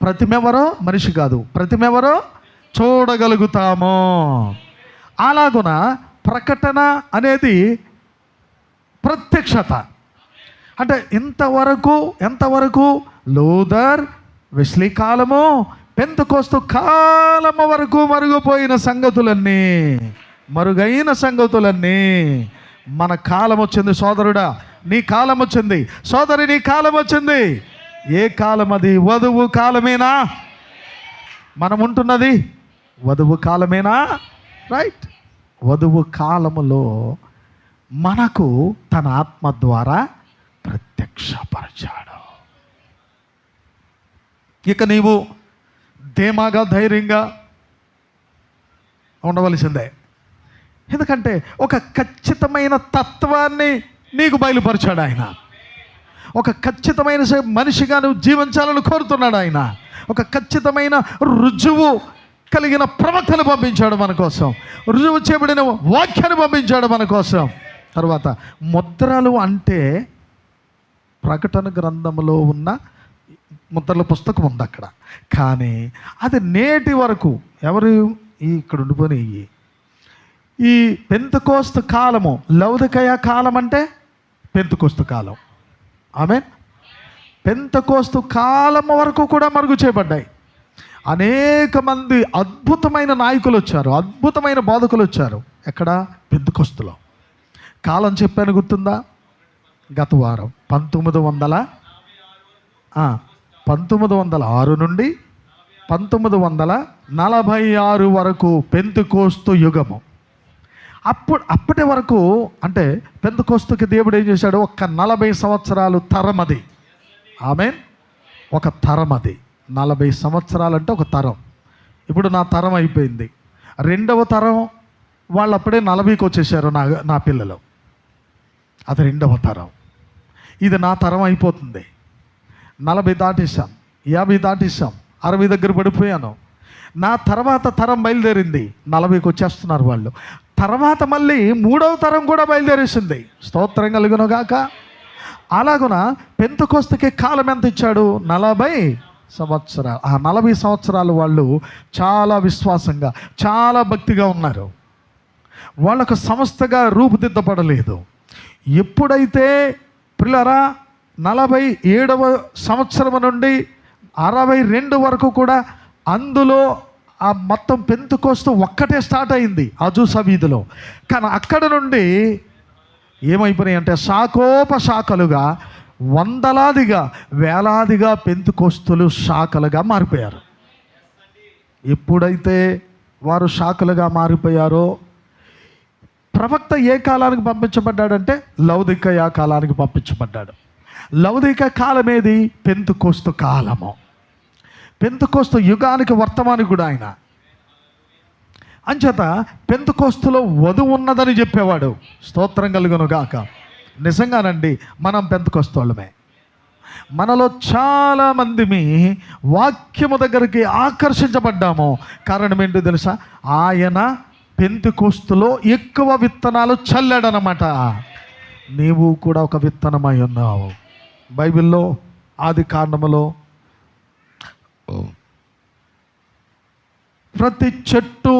ప్రతిమ ఎవరో, మనిషి కాదు, ప్రతిమ ఎవరో చూడగలుగుతాము. అలాగున ప్రకటన అనేది ప్రత్యక్షత. అంటే ఎంతవరకు లూథర్, వెస్లీ కాలము, పెంతెకొస్తు కాలము వరకు మరుగైన సంగతులన్నీ మన కాలం వచ్చింది. సోదరుడా, నీ కాలం వచ్చింది. సోదరి, నీ కాలం వచ్చింది. ఏ కాలం అది? వధువు కాలమేనా? మనం ఉంటున్నది వధువు కాలమేనా? రైట్. వధువు కాలములో మనకు తన ఆత్మ ద్వారా ప్రత్యక్షపరచాడు. ఇక నీవు ధీమాగా, ధైర్యంగా ఉండవలసిందే. ఎందుకంటే ఒక ఖచ్చితమైన తత్వాన్ని నీకు బయలుపరిచాడు ఆయన. ఒక ఖచ్చితమైన మనిషిగా నువ్వు జీవించాలని కోరుతున్నాడు ఆయన. ఒక ఖచ్చితమైన రుజువు కలిగిన ప్రవక్తను పంపించాడు మన కోసం. రుజువు చేయబడిన వాక్యాన్ని పంపించాడు మన కోసం. తర్వాత ముద్రలు అంటే ప్రకటన గ్రంథంలో ఉన్న ముద్రల పుస్తకం ఉంది అక్కడ. కానీ అది నేటి వరకు ఎవరు ఇక్కడ ఉండిపోయి ఈ పెంతెకొస్తు కాలము, లౌదికయ కాలం అంటే పెంతెకొస్తు కాలం. ఆమేన్. పెంతెకొస్తు కాలము వరకు కూడా మరుగు చేయబడ్డాయి. అనేక మంది అద్భుతమైన నాయకులు వచ్చారు, అద్భుతమైన బోధకులు వచ్చారు. ఎక్కడ? పెంతెకొస్తులో. కాలం చెప్పాను, గుర్తుందా? గత వారం 1906 నుండి 1946 వరకు పెంతెకొస్తు యుగము. అప్పటి వరకు అంటే పెంతెకొస్తుకి దేవుడు ఏం చేశాడు? ఒక 40 సంవత్సరాలు తరమది. ఆమేన్. ఒక తరమది. 40 సంవత్సరాలు అంటే ఒక తరం. ఇప్పుడు నా తరం అయిపోయింది. రెండవ తరం వాళ్ళు అప్పుడే 40కి వచ్చేసారు. నా పిల్లలు. అది రెండవ తరం. ఇది నా తరం అయిపోతుంది. 40 దాటేశాం, 50 దాటేశాం, 60 దగ్గర పడిపోయాను. నా తర్వాత తరం బయలుదేరింది, 40కి వచ్చేస్తున్నారు వాళ్ళు. తర్వాత మళ్ళీ 3వ తరం కూడా బయలుదేరేసింది. స్తోత్రం కలుగును గాక. అలాగున పెంతెకోస్తుకి కాలం ఎంత ఇచ్చాడు? 40 సంవత్సరాలు. ఆ 40 సంవత్సరాలు వాళ్ళు చాలా విశ్వాసంగా, చాలా భక్తిగా ఉన్నారు. వాళ్ళకు సంస్థగా రూపుదిద్దపడలేదు. ఎప్పుడైతే పిల్లరా 47వ సంవత్సరం నుండి 62 వరకు కూడా అందులో ఆ మొత్తం పెంతెకోస్తు ఒక్కటే స్టార్ట్ అయింది అజూసా వీధిలో. కానీ అక్కడ నుండి ఏమైపోయినాయి అంటే శాఖోపశాఖలుగా, వందలాదిగా, వేలాదిగా పెంతెకోస్తులు శాఖలుగా మారిపోయారు. ఎప్పుడైతే వారు శాఖలుగా మారిపోయారో, ప్రవక్త ఏ కాలానికి పంపించబడ్డాడంటే లౌదికయ కాలానికి పంపించబడ్డాడు. లౌదిక కాలం ఏది? పెంతెకోస్తు కాలము. పెంతెకోస్తు యుగానికి వర్తమానికుడు ఆయన. అంచేత పెంతెకోస్తులో వధువు ఉన్నదని చెప్పేవాడు. స్తోత్రం కలుగును గాక. నిజంగానండి, మనం పెంతెకోస్తోళ్ళమే. మనలో చాలామందిమి వాక్యము దగ్గరికి ఆకర్షించబడ్డాము. కారణం ఏంటో తెలుసా? ఆయన పెంతెకోస్తులో ఎక్కువ విత్తనాలు చల్లాడనమాట. నీవు కూడా ఒక విత్తనమై ఉన్నావు. బైబిల్లో ఆది కాండములో ప్రతి చెట్టు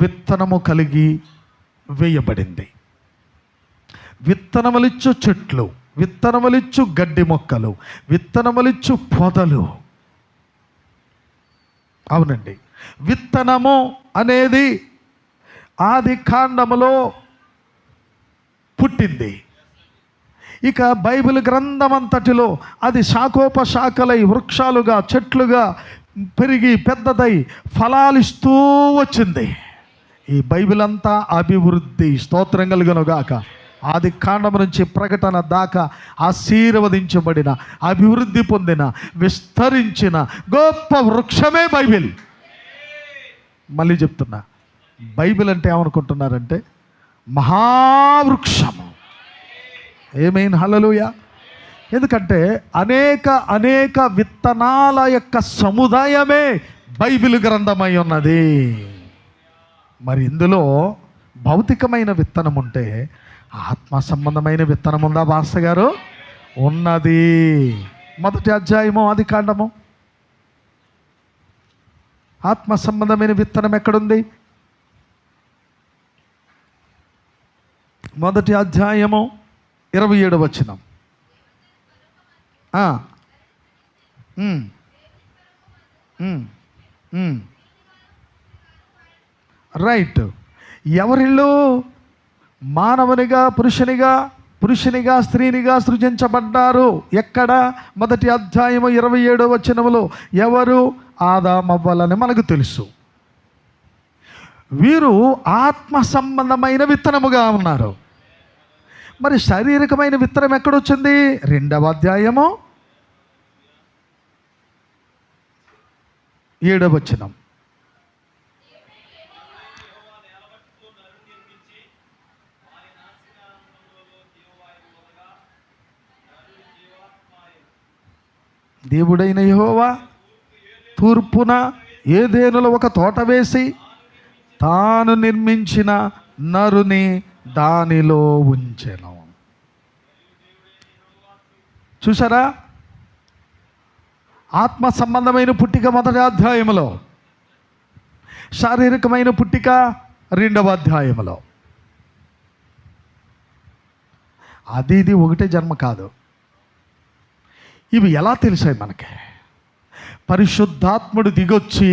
విత్తనము కలిగి వేయబడింది. విత్తనములిచ్చు చెట్లు, విత్తనములిచ్చు గడ్డి మొక్కలు, విత్తనములిచ్చు పొదలు. అవునండి, విత్తనము అనేది ఆది కాండములో పుట్టింది. ఇక బైబిల్ గ్రంథమంతటిలో అది శాఖోపశాఖలై, వృక్షాలుగా, చెట్లుగా పెరిగి పెద్దదై ఫలాలిస్తూ వచ్చింది. ఈ బైబిల్ అంతా అభివృద్ధి. స్తోత్రం కలుగును గాక. ఆది కాండం నుంచి ప్రకటన దాకా ఆశీర్వదించబడిన, అభివృద్ధి పొందిన, విస్తరించిన గొప్ప వృక్షమే బైబిల్. మళ్ళీ చెప్తున్నా, బైబిల్ అంటే ఏమనుకుంటున్నారంటే మహావృక్షము. ఏమైనా హల్లెలూయా. ఎందుకంటే అనేక విత్తనాల యొక్క సముదాయమే బైబిల్ గ్రంథమై ఉన్నది. మరి ఇందులో భౌతికమైన విత్తనం ఉంటే ఆత్మ సంబంధమైన విత్తనం ఉందా భాస్కర్ గారు? ఉన్నది. 1వ అధ్యాయము ఆది కాండము. ఆత్మ సంబంధమైన విత్తనం ఎక్కడుంది? 1వ అధ్యాయము 27వ వచనం. రైట్. ఎవరిళ్ళు? మానవునిగా, పురుషునిగా, స్త్రీనిగా సృజించబడ్డారు. ఎక్కడ? 1వ అధ్యాయము 27వ వచనములో. ఎవరు? ఆదామవ్వలని మనకు తెలుసు. వీరు ఆత్మ సంబంధమైన విత్తనముగా ఉన్నారు. మరి శారీరకమైన విత్తనం ఎక్కడొచ్చింది? 2వ అధ్యాయము 7వ వచనం. దేవుడైన యెహోవా తూర్పున ఏదెనులో ఒక తోట వేసి తాను నిర్మించిన నరుని దానిలో ఉంచెను. చూసారా? ఆత్మ సంబంధమైన పుట్టిక 1వ అధ్యాయములో, శారీరకమైన పుట్టిక 2వ అధ్యాయములో. ఇది ఒకటే జన్మ కాదు. ఇవి ఎలా తెలిసాయి మనకి? పరిశుద్ధాత్ముడు దిగొచ్చి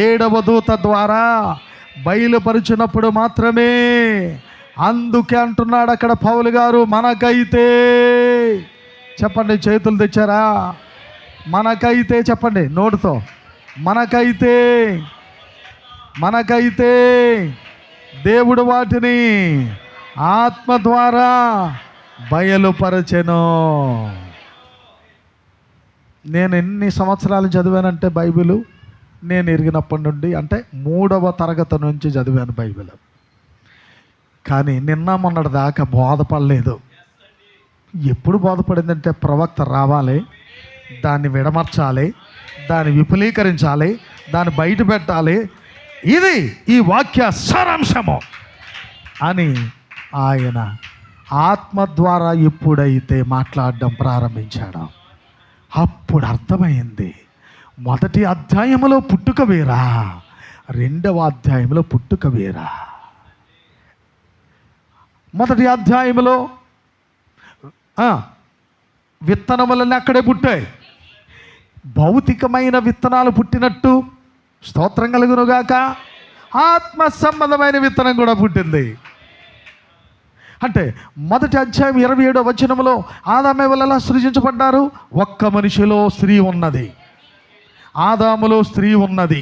7వ దూత ద్వారా బయలుపరిచినప్పుడు మాత్రమే. అందుకే అంటున్నాడు అక్కడ పౌలు గారు, మనకైతే చెప్పండి, చేతులు తెచ్చారా? మనకైతే చెప్పండి నోటితో, మనకైతే దేవుడు వాటిని ఆత్మ ద్వారా బయలుపరచెను. నేను ఎన్ని సంవత్సరాలు చదివానంటే బైబిలు, నేను ఎరిగినప్పటి నుండి, అంటే 3వ తరగతి నుంచి చదివాను బైబిల్. కానీ నిన్న మొన్నటి దాకా బోధపడలేదు. ఎప్పుడు బోధపడిందంటే ప్రవక్త రావాలి, దాన్ని విడమర్చాలి, దాన్ని విపులీకరించాలి, దాన్ని బయట పెట్టాలి. ఇది ఈ వాక్య సారాంశము అని ఆయన ఆత్మ ద్వారా ఎప్పుడైతే మాట్లాడడం ప్రారంభించాడో అప్పుడు అర్థమైంది, మొదటి అధ్యాయంలో పుట్టుక వేరా, రెండవ అధ్యాయంలో పుట్టుక వేరా. మొదటి అధ్యాయంలో విత్తనములన్నీ అక్కడే పుట్టాయి. భౌతికమైన విత్తనాలు పుట్టినట్టు, స్తోత్రం కలుగునుగాక, ఆత్మ సంబంధమైన విత్తనం కూడా పుట్టింది. అంటే మొదటి అధ్యాయం 27వ వచనంలో ఆదాము వల్ల ఎలా సృజించబడ్డారు? ఒక్క మనిషిలో స్త్రీ ఉన్నది, ఆదాములో స్త్రీ ఉన్నది.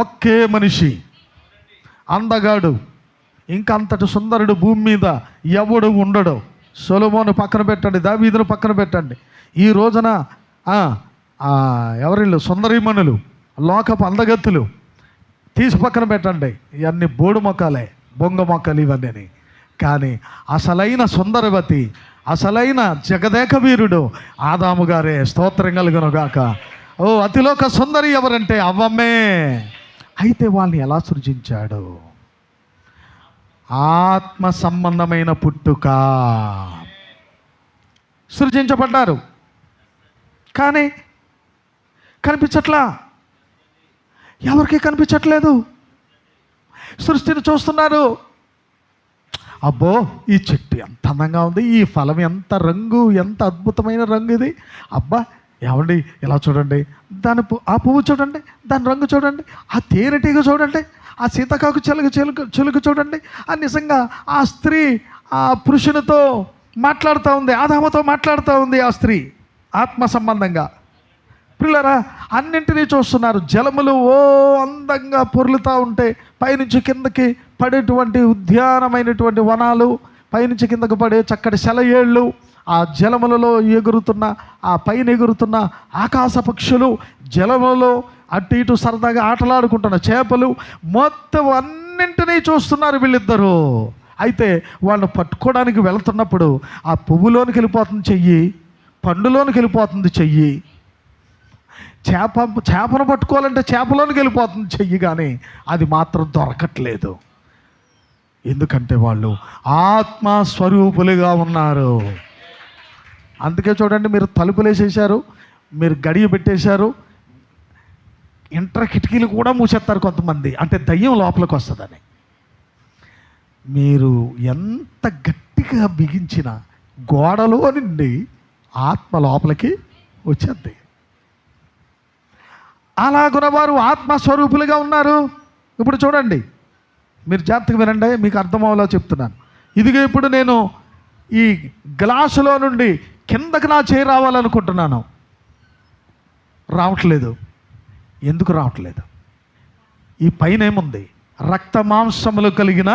ఒకే మనిషి, అందగాడు, ఇంకా అంతటి సుందరుడు భూమి మీద ఎవడు ఉండడు. సొలొమోను పక్కన పెట్టండి, దావీదును పక్కన పెట్టండి. ఈ రోజున ఎవరిళ్ళు సుందరీమణులు, లోకపు అందగత్తులు తీసి పక్కన పెట్టండి. ఇవన్నీ బోడు మొక్కలే, బొంగ మొక్కలు ఇవన్నీ. కానీ అసలైన సుందరవతి, అసలైన జగదేక వీరుడు ఆదాము గారే. స్తోత్రం కలుగునుగాక. ఓ అతిలోక సుందరి ఎవరంటే అవ్వమ్మే. అయితే వాళ్ళని ఎలా సృజించాడు? ఆత్మ సంబంధమైన పుట్టుక సృజించబడ్డారు. కానీ కనిపించట్లా, ఎవరికి కనిపించట్లేదు. సృష్టిని చూస్తున్నారు, అబ్బో ఈ చెట్టు ఎంత అందంగా ఉంది, ఈ ఫలం ఎంత రంగు, ఎంత అద్భుతమైన రంగు ఇది, అబ్బా ఏమండి ఇలా చూడండి, దాని ఆ పువ్వు చూడండి, దాని రంగు చూడండి, ఆ తేనెటీగ చూడండి, ఆ సీతాకాకు చిలుక చూడండి. ఆ నిజంగా ఆ స్త్రీ ఆ పురుషునితో మాట్లాడుతూ ఉంది, ఆదాముతో మాట్లాడుతూ ఉంది ఆ స్త్రీ ఆత్మ సంబంధంగా. పిల్లరా, అన్నింటినీ చూస్తున్నారు. జలములు ఓ అందంగా పొర్లుతూ ఉంటే, పైనుంచి కిందకి పడేటువంటి ఉద్యానమైనటువంటి వనాలు, పైనుంచి కిందకు పడే చక్కటి సెలయేళ్ళు, ఆ జలములలో ఎగురుతున్న, ఆ పైన ఎగురుతున్న ఆకాశ పక్షులు, జలములలో అటు ఇటు సరదాగా ఆటలాడుకుంటున్న చేపలు, మొత్తం అన్నింటినీ చూస్తున్నారు వీళ్ళిద్దరూ. అయితే వాళ్ళు పట్టుకోవడానికి వెళుతున్నప్పుడు ఆ పువ్వులోనికి వెళ్ళిపోతుంది చెయ్యి, పండులోనికి వెళ్ళిపోతుంది చెయ్యి, చేపను పట్టుకోవాలంటే చేపలోనికి వెళ్ళిపోతుంది చెయ్యి, కానీ అది మాత్రం దొరకట్లేదు. ఎందుకంటే వాళ్ళు ఆత్మస్వరూపులుగా ఉన్నారు. అందుకే చూడండి, మీరు తలుపులు వేసేసారు, మీరు గడియ పెట్టేశారు, ఇంటర్ కిటికీలు కూడా మూసేస్తారు కొంతమంది, అంటే దయ్యం లోపలికి వస్తుందని. మీరు ఎంత గట్టిగా బిగించిన గోడలో నుండి ఆత్మ లోపలికి వచ్చేద్ది. అలాగున వారు ఆత్మస్వరూపులుగా ఉన్నారు. ఇప్పుడు చూడండి, మీరు జాగ్రత్తగా వినండి, మీకు అర్థమవులా చెప్తున్నాను. ఇదిగో ఇప్పుడు నేను ఈ గ్లాసులో నుండి కిందకి నా చేయి రావాలనుకుంటున్నాను, రావట్లేదు. ఎందుకు రావట్లేదు? ఈ పైన ఏముంది? రక్త మాంసములు కలిగిన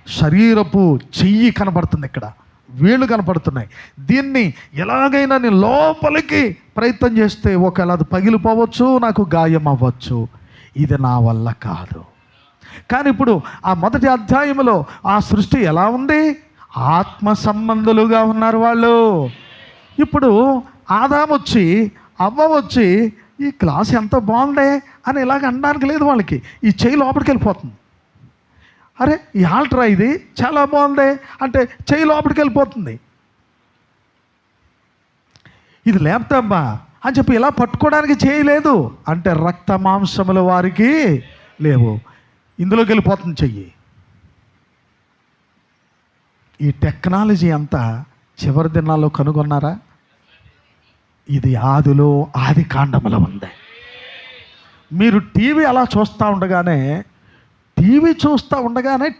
శరీరపు చెయ్యి కనపడుతుంది, ఇక్కడ వేళ్ళు కనపడుతున్నాయి. దీన్ని ఎలాగైనా నేను లోపలికి ప్రయత్నం చేస్తే ఒకవేళ అది పగిలిపోవచ్చు, నాకు గాయం అవ్వచ్చు. ఇది నా వల్ల కాదు. కానీ ఇప్పుడు ఆ మొదటి అధ్యాయంలో ఆ సృష్టి ఎలా ఉంది? ఆత్మ సంబంధులుగా ఉన్నారు వాళ్ళు. ఇప్పుడు ఆదాము వచ్చి, అవ్వ వచ్చి, ఈ క్లాస్ ఎంత బాగుందే అని ఇలాగ అనడానికి లేదు వాళ్ళకి. ఈ చెయ్యి లోపలికి వెళ్ళిపోతుంది. అరే ఈ ఆల్ట్రా ఇది చాలా బాగుంది అంటే చెయ్యి లోపలికి వెళ్ళిపోతుంది. ఇది లేపుతామ్మా అని చెప్పి ఇలా పట్టుకోవడానికి చేయలేదు అంటే రక్త మాంసముల వారికి లేవు, ఇందులోకి వెళ్ళిపోతుంది చెయ్యి. ఈ టెక్నాలజీ అంతా చివరి దినాల్లో కనుగొన్నారా? ఇది ఆదిలో, ఆది కాండములో ఉంది. మీరు టీవీ అలా చూస్తూ ఉండగానే,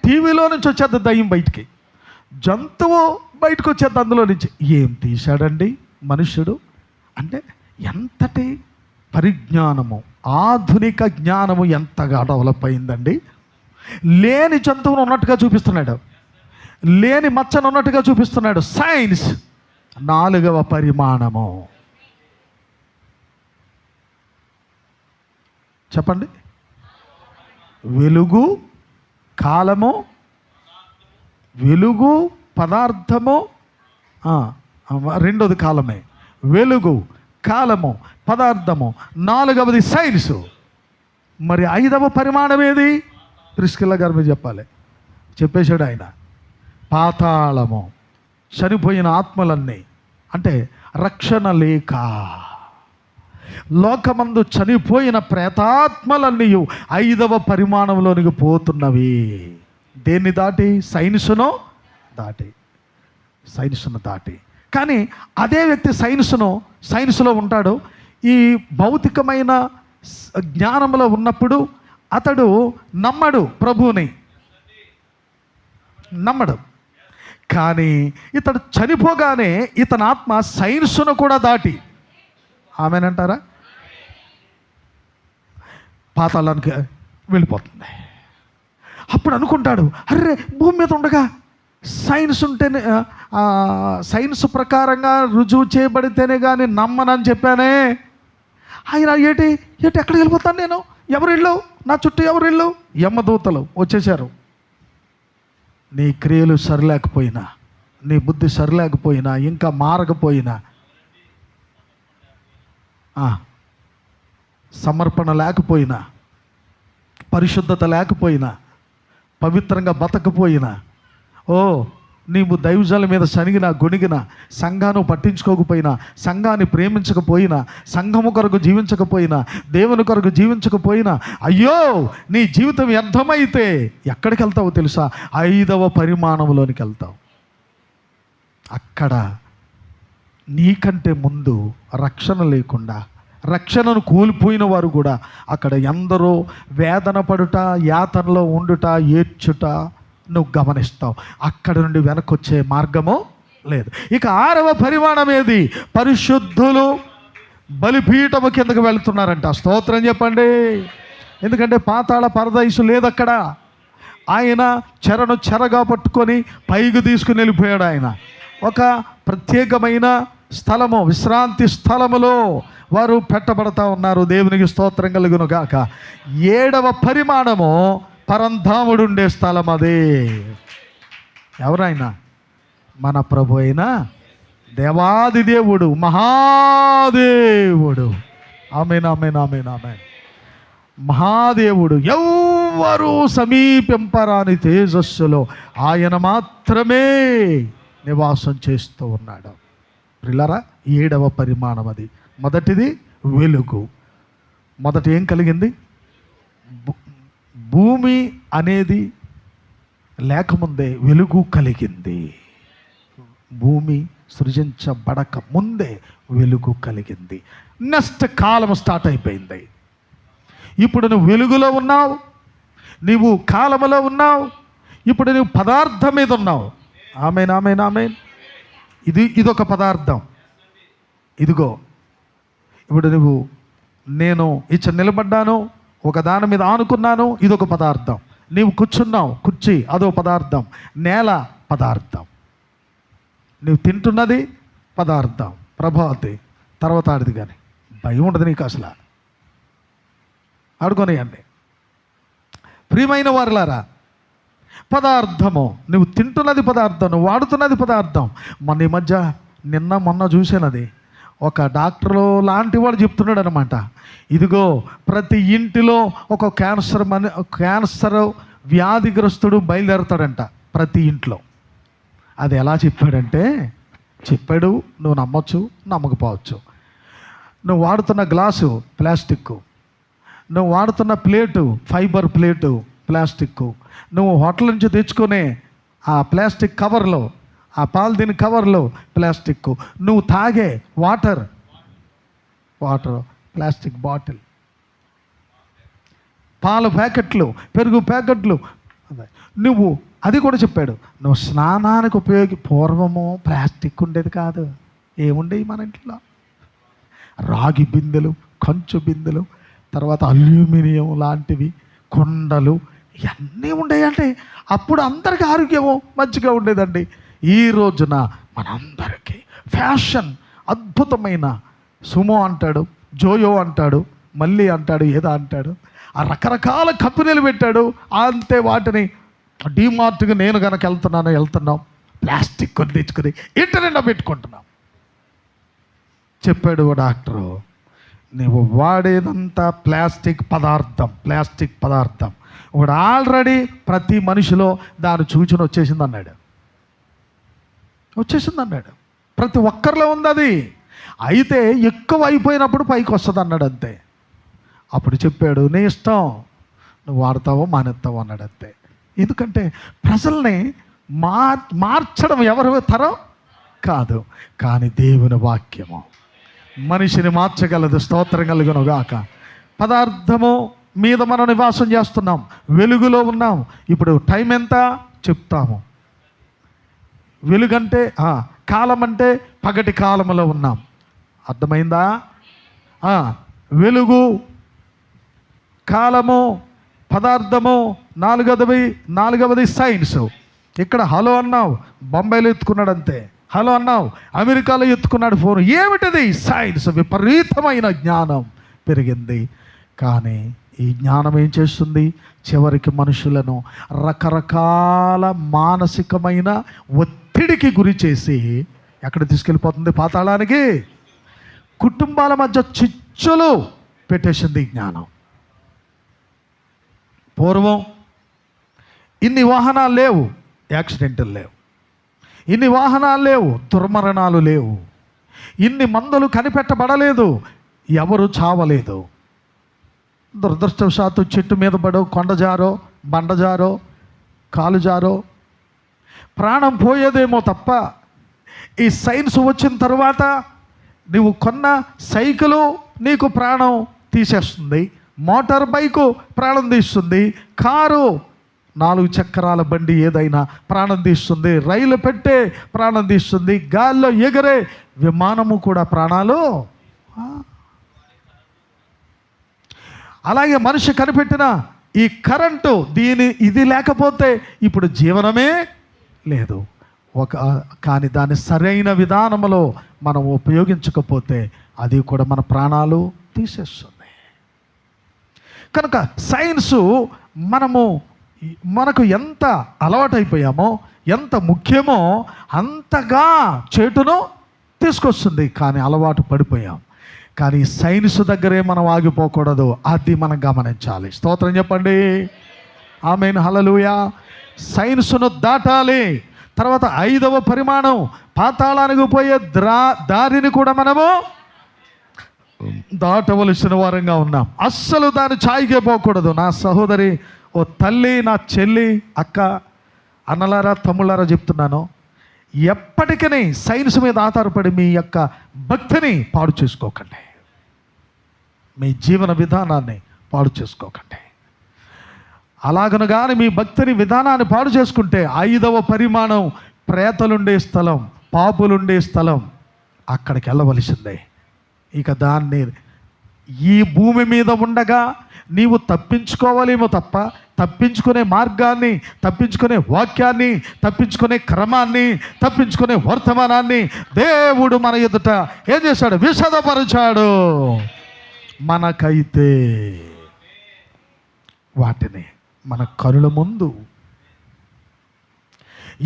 టీవీలో నుంచి వచ్చేది దయ్యం బయటికి, జంతువు బయటకు వచ్చేది అందులో నుంచి. ఏం తీశాడండి మనుష్యుడు అంటే? ఎంతటి పరిజ్ఞానము, ఆధునిక జ్ఞానము ఎంతగా డెవలప్ అయిందండి. లేని జంతువును ఉన్నట్టుగా చూపిస్తున్నాడు, లేని మచ్చను ఉన్నట్టుగా చూపిస్తున్నాడు. సైన్స్ 4వ పరిమాణము. చెప్పండి. వెలుగు కాలము, వెలుగు పదార్థము, రెండోది కాలమే. వెలుగు, కాలము, పదార్థము. 4వది సైన్సు. మరి 5వ పరిమాణం ఏది? ప్రిస్కిల్లా గారు మీరు చెప్పాలి. చెప్పేశాడు ఆయన. పాతాళము, చనిపోయిన ఆత్మలన్నీ, అంటే రక్షణ లేక లోకమందు చనిపోయిన ప్రేతాత్మలన్నీ 5వ పరిమాణంలోనికి పోతున్నవి. దేన్ని దాటి? సైన్సును దాటి. కానీ అదే వ్యక్తి సైన్సులో ఉంటాడు. ఈ భౌతికమైన జ్ఞానంలో ఉన్నప్పుడు అతడు నమ్మడు, ప్రభువుని నమ్మడు. కానీ ఇతడు చనిపోగానే ఇతని ఆత్మ సైన్సును కూడా దాటి, ఆమెనంటారా, పాతాళానికి వెళ్ళిపోతుంది. అప్పుడు అనుకుంటాడు, అర్రే భూమి మీద ఉండగా సైన్స్ ఉంటేనే, సైన్స్ ప్రకారంగా రుజువు చేయబడితేనే కానీ నమ్మనని చెప్పానే. ఆయన ఏటి ఎక్కడికి వెళ్ళిపోతాను నేను? ఎవరు ఇళ్ళు? నా చుట్టూ ఎవరు ఇళ్ళు? యమదూతలు వచ్చేసారు. నీ క్రియలు సరిలేకపోయినా, నీ బుద్ధి సరిలేకపోయినా, ఇంకా మారకపోయినా, సమర్పణ లేకపోయినా, పరిశుద్ధత లేకపోయినా, పవిత్రంగా బతకపోయినా, నీవు దైవజనుల మీద సనిగినా గొణిగినా, సంఘాన్ని పట్టించుకోకపోయినా, సంఘాన్ని ప్రేమించకపోయినా, సంఘము కొరకు జీవించకపోయినా, దేవుని కొరకు జీవించకపోయినా, అయ్యో నీ జీవితం వ్యర్థమైతే ఎక్కడికి వెళ్తావో తెలుసా? 5వ పరిమాణంలోనికి వెళ్తావు. అక్కడ నీకంటే ముందు రక్షణ లేకుండా, రక్షణను కోల్పోయిన వారు కూడా అక్కడ ఎందరో వేదన పడుట, యాతనలో ఉండుట, ఏడ్చుట నువ్వు గమనిస్తావు. అక్కడ నుండి వెనకొచ్చే మార్గము లేదు. ఇక 6వ పరిమాణం ఏది? పరిశుద్ధులు బలిపీఠము కిందకు వెళుతున్నారంట. స్తోత్రం చెప్పండి. ఎందుకంటే పాతాళ పరదైసు లేదక్కడ. ఆయన చెరగా పట్టుకొని పైకి తీసుకుని వెళ్ళిపోయాడు. ఆయన ఒక ప్రత్యేకమైన స్థలము, విశ్రాంతి స్థలములో వారు పెట్టబడతా ఉన్నారు. దేవునికి స్తోత్రం కలుగును గాక. 7వ పరిమాణము పరంధాముడు ఉండే స్థలం. అదే ఎవరైనా? మన ప్రభు అయిన దేవాది దేవుడు, మహాదేవుడు. ఆమేన్, ఆమేన్, ఆమేన్, ఆమేన్. మహాదేవుడు, ఎవ్వరూ సమీపింపరాని తేజస్సులో ఆయన మాత్రమే నివాసం చేస్తూ ఉన్నాడు. ప్రియులారా, 7వ పరిమాణం అది. మొదటిది వెలుగు. మొదట ఏం కలిగింది? భూమి అనేది లేకముందే వెలుగు కలిగింది. భూమి సృజించబడక ముందే వెలుగు కలిగింది. నెక్స్ట్ కాలం స్టార్ట్ అయిపోయింది. ఇప్పుడు నువ్వు వెలుగులో ఉన్నావు, నీవు కాలములో ఉన్నావు, ఇప్పుడు నువ్వు పదార్థం మీద ఉన్నావు. ఆమేన్, ఆమేన్, ఆమేన్. ఇదొక పదార్థం. ఇదిగో ఇప్పుడు నేను నిలబడ్డాను, ఒక దాని మీద ఆనుకున్నాను, ఇదొక పదార్థం. నీవు కూర్చున్నావు, కుర్చీ, అదో పదార్థం. నేల పదార్థం. నువ్వు తింటున్నది పదార్థం. ప్రభావతి తర్వాత ఆడిది, కానీ భయం ఉండదు నీకు అసలు. ఆడుకోనియండి. ప్రియమైన వారులారా, పదార్థము. నువ్వు తింటున్నది పదార్థం, నువ్వు వాడుతున్నది పదార్థం. ఈ మధ్య మొన్న చూసానది. ఒక డాక్టరు లాంటి వాడు చెప్తున్నాడు అనమాట, ఇదిగో ప్రతి ఇంటిలో ఒక క్యాన్సర్ వ్యాధిగ్రస్తుడు బయలుదేరుతాడంట ప్రతి ఇంట్లో. అది ఎలా చెప్పాడంటే, నువ్వు నమ్మొచ్చు, నమ్మకపోవచ్చు. నువ్వు వాడుతున్న గ్లాసు ప్లాస్టిక్, నువ్వు వాడుతున్న ప్లేటు ఫైబర్ ప్లేటు ప్లాస్టిక్, నువ్వు హోటల్ నుంచి తెచ్చుకునే ఆ ప్లాస్టిక్ కవర్లో, ఆ పాలిథిన్ కవర్లో ప్లాస్టిక్, నువ్వు తాగే వాటర్ ప్లాస్టిక్ బాటిల్, పాల ప్యాకెట్లు, పెరుగు ప్యాకెట్లు, నువ్వు అది కూడా చెప్పాడు. నువ్వు స్నానానికి పూర్వము ప్లాస్టిక్ ఉండేది కాదు. ఏముండేవి మన ఇంట్లో? రాగి బిందెలు, కంచు బిందెలు, తర్వాత అల్యూమినియం లాంటివి, కుండలు, ఇవన్నీ ఉండేయంటే అప్పుడు అందరికీ ఆరోగ్యము మంచిగా ఉండేదండి. ఈ రోజున మనందరికీ ఫ్యాషన్, అద్భుతమైన సుమో అంటాడు, జోయో అంటాడు, మళ్ళీ అంటాడు, ఏదో అంటాడు, ఆ రకరకాల కంపెనీలు పెట్టాడు. అంతే వాటిని డీమార్ట్కి నేను కనుక వెళ్తున్నాం, ప్లాస్టిక్ కొని తెచ్చుకుని ఇంటి నిండా పెట్టుకుంటున్నాం. చెప్పాడు ఓ డాక్టరు, నువ్వు వాడేదంతా ప్లాస్టిక్ పదార్థం ఇప్పుడు ఆల్రెడీ ప్రతి మనిషిలో దాని సూచన వచ్చేసింది అన్నాడు. ప్రతి ఒక్కరిలో ఉంది అది. అయితే ఎక్కువ అయిపోయినప్పుడు పైకి వస్తుంది అన్నాడు అంతే. అప్పుడు చెప్పాడు, నీ ఇష్టం, నువ్వు వాడతావో మానేస్తావో అన్నాడు అంతే. ఎందుకంటే ప్రజల్ని మార్చడం ఎవరి తరం కాదు, కానీ దేవుని వాక్యము మనిషిని మార్చగలదు. స్తోత్రం కలుగును గాక. పదార్థము మీద మనం నివాసం చేస్తున్నాం, వెలుగులో ఉన్నాం. ఇప్పుడు టైం ఎంత చెప్తాము. వెలుగంటే కాలం అంటే పగటి కాలంలో ఉన్నాం. అర్థమైందా? వెలుగు, కాలము, పదార్థము, నాలుగవది సైన్స్. ఇక్కడ హలో అన్నావు, బొంబాయిలో ఎత్తుకున్నాడు అంతే. హలో అన్నావు, అమెరికాలో ఎత్తుకున్నాడు ఫోన్. ఏమిటిది? సైన్స్. విపరీతమైన జ్ఞానం పెరిగింది. కానీ ఈ జ్ఞానం ఏం చేస్తుంది? చివరికి మనుషులను రకరకాల మానసికమైన ఒత్తిడికి గురి చేసి ఎక్కడ తీసుకెళ్ళిపోతుంది? పాతాళానికి. కుటుంబాల మధ్య చిచ్చులు పెట్టేసింది ఈ జ్ఞానం. పూర్వం ఇన్ని వాహనాలు లేవు, యాక్సిడెంట్లు లేవు. ఇన్ని వాహనాలు లేవు, దుర్మరణాలు లేవు. ఇన్ని మందులు కనిపెట్టబడలేదు, ఎవరు చావలేదు. దురదృష్టవశాత్తు చెట్టు మీద పడో, కొండజారో, బండజారో, కాలుజారో ప్రాణం పోయేదేమో తప్ప, ఈ సైన్స్ వచ్చిన తర్వాత నువ్వు కొన్న సైకిలు నీకు ప్రాణం తీసేస్తుంది, మోటార్ బైకు ప్రాణం తీస్తుంది, కారు 4 చక్రాల బండి ఏదైనా ప్రాణం తీస్తుంది, రైలు పెట్టే ప్రాణం తీస్తుంది, గాల్లో ఎగరే విమానము కూడా ప్రాణాలు. అలాగే మనిషి కనిపెట్టిన ఈ కరెంటు, ఇది లేకపోతే ఇప్పుడు జీవనమే లేదు. కానీ దాన్ని సరైన విధానంలో మనం ఉపయోగించకపోతే అది కూడా మన ప్రాణాలు తీసేస్తుంది. కనుక సైన్సు మనకు ఎంత అలవాటైపోయామో, ఎంత ముఖ్యమో అంతగా చేటును తీసుకొస్తుంది. కానీ అలవాటు పడిపోయాం. కానీ సైన్స్ దగ్గరే మనం ఆగిపోకూడదు, అది మనం గమనించాలి. స్తోత్రం చెప్పండి. ఆమేన్, హల్లెలూయా. సైన్స్ను దాటాలి. తర్వాత 5వ పరిమాణం, పాతాళానికి పోయే దారిని కూడా మనము దాటవలసిన వారంగా ఉన్నాం. అస్సలు దాని ఛాయికే పోకూడదు. నా సహోదరి, ఓ తల్లి, నా చెల్లి, అక్క, అన్నలారా, తమ్ముళ్ళారా చెప్తున్నాను, ఎప్పటికీ సైన్స్ మీద ఆధారపడి మీ యొక్క భక్తిని పాడు చేసుకోకండి. మీ జీవన విధానాన్ని పాడు చేసుకోకండి. అలాగను కానీ మీ భక్తిని విధానాన్ని పాడు చేసుకుంటే 5వ పరిమాణం, ప్రేతలుండే స్థలం, పాపులుండే స్థలం, అక్కడికి వెళ్ళవలసిందే. ఇక దాన్ని ఈ భూమి మీద ఉండగా నీవు తప్పించుకోవాలేమో తప్ప, తప్పించుకునే మార్గాన్ని, తప్పించుకునే వాక్యాన్ని, తప్పించుకునే క్రమాన్ని, తప్పించుకునే వర్తమానాన్ని దేవుడు మన ఎదుట ఏం చేశాడు? విశదపరిచాడు. మనకైతే వాటిని మన కనుల ముందు.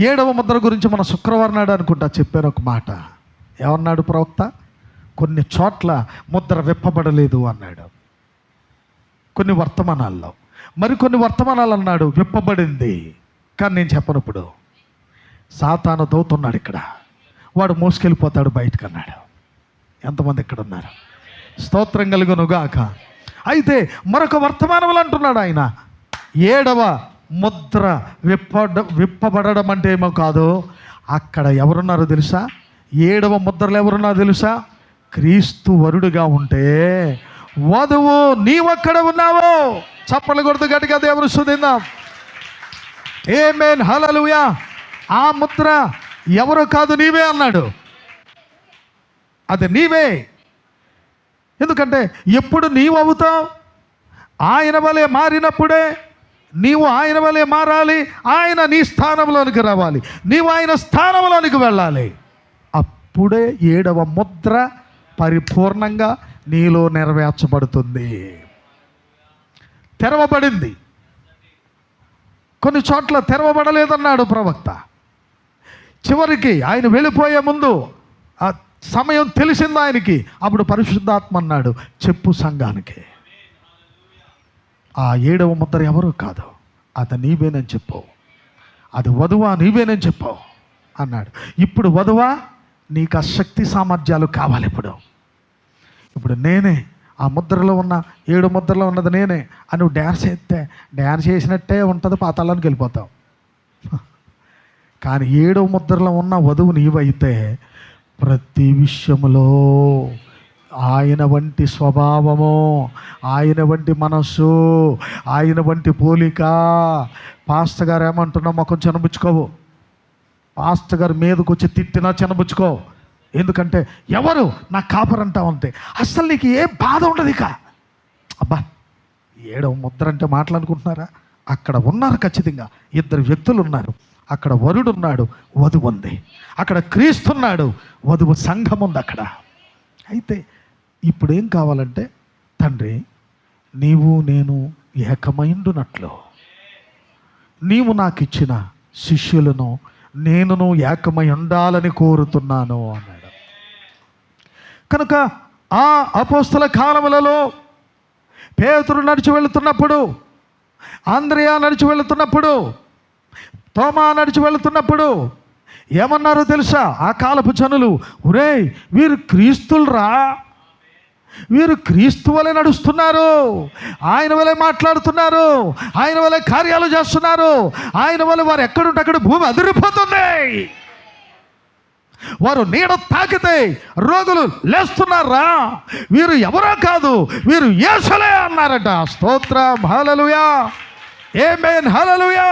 7వ ముద్ర గురించి మన శుక్రవారం నాడు అనుకుంటా చెప్పాను ఒక మాట. ఏమన్నాడు ప్రవక్త? కొన్ని చోట్ల ముద్ర విప్పబడలేదు అన్నాడు, కొన్ని వర్తమానాల్లో. మరికొన్ని వర్తమానాలు అన్నాడు విప్పబడింది. కానీ నేను చెప్పనప్పుడు సాతాను దౌతున్నాడు ఇక్కడ, వాడు మోసుకెళ్ళిపోతాడు బయటకు అన్నాడు. ఎంతమంది ఇక్కడ ఉన్నారు? స్తోత్రం కలుగును గాక. అయితే మరొక వర్తమానంలో అంటున్నాడు ఆయన, 7వ ముద్ర విప్పబడడం అంటే ఏమో కాదు. అక్కడ ఎవరున్నారో తెలుసా? 7వ ముద్రలు ఎవరున్నారో తెలుసా? క్రీస్తు వరుడుగా ఉంటే వధువు నీవక్కడ ఉన్నావు. చప్పలు కొడుతూ గట్టిగా దేవుని స్తుతిద్దాం. ఆమేన్, హల్లెలూయా. ఆ ముద్ర ఎవరు కాదు, నీవే అన్నాడు. అది నీవే. ఎందుకంటే ఎప్పుడు నీవు అవుతావు? ఆయన వలె మారినప్పుడే నీవు ఆయన వలె మారాలి. ఆయన నీ స్థానంలోనికి రావాలి, నీవు ఆయన స్థానంలోనికి వెళ్ళాలి. అప్పుడే 7వ ముద్ర పరిపూర్ణంగా నీలో నెరవేర్చబడుతుంది. తెరవబడింది. కొన్ని చోట్ల తెరవబడలేదన్నాడు ప్రవక్త. చివరికి ఆయన వెళ్ళిపోయే ముందు సమయం తెలిసింది ఆయనకి. అప్పుడు పరిశుద్ధాత్మ అన్నాడు, చెప్పు సంఘానికి, ఆ 7వ ముద్ర ఎవరు కాదు, అది నీవేనని చెప్పు, అది వధువా నీవేనని చెప్పు అన్నాడు. ఇప్పుడు వధువా, నీకు ఆ శక్తి సామర్థ్యాలు కావాలి. ఇప్పుడు నేనే ఆ ముద్రలో ఉన్న 7 ముద్రలో ఉన్నది నేనే అని నువ్వు డ్యాన్స్ చేస్తే డ్యాన్స్ చేసినట్టే ఉంటుంది, పాతాళానికి వెళ్ళిపోతావు. కానీ 7వ ముద్రలో ఉన్న వధువు నీవైతే ప్రతి విషయములో ఆయన వంటి స్వభావము, ఆయన వంటి మనస్సు, ఆయన వంటి పోలిక. పాస్టర్ గారు ఏమంటున్నా మొఖం చిన్నబుచ్చుకోవు, పాస్టర్ గారు మీదకి వచ్చి తిట్టినా చిన్నబుచ్చుకో. ఎందుకంటే ఎవరు నా కాపరంటా ఉంటే అసలు నీకు ఏ బాధ ఉండదు. ఇక అబ్బా 7వ ముద్ర అంటే మాట్లాడుకుంటున్నారా? అక్కడ ఉన్నారు ఖచ్చితంగా 2 వ్యక్తులు ఉన్నారు. అక్కడ వరుడు ఉన్నాడు, వధువు ఉంది. అక్కడ క్రీస్తున్నాడు, వధువు సంఘం ఉంది అక్కడ. అయితే ఇప్పుడు ఏం కావాలంటే, తండ్రి నీవు నేను ఏకమైండునట్లు నీవు నాకు ఇచ్చిన శిష్యులను నేనును ఏకమై ఉండాలని కోరుతున్నాను అన్నాడు. కనుక ఆ అపోస్తల కాలములలో పేతురు నడిచి వెళుతున్నప్పుడు, అంద్రియా నడిచి వెళుతున్నప్పుడు, తోమా నడిచి వెళుతున్నప్పుడు ఏమన్నారో తెలుసా? ఆ కాలపు జనులు, ఒరేయ్ వీరు క్రీస్తులరా, వీరు క్రీస్తు వలె నడుస్తున్నారు, ఆయన వలె మాట్లాడుతున్నారు, ఆయన వలె కార్యాలు చేస్తున్నారు, ఆయన వలె వారు ఎక్కడుంటే అక్కడ భూమి అదిరిపోతుంది, వారు నీడ తాకితే రోగులు లేస్తున్నారా, వీరు ఎవరో కాదు, వీరు యేసులే అన్నారట. స్తోత్రం, హల్లెలూయా, ఆమేన్, హల్లెలూయా.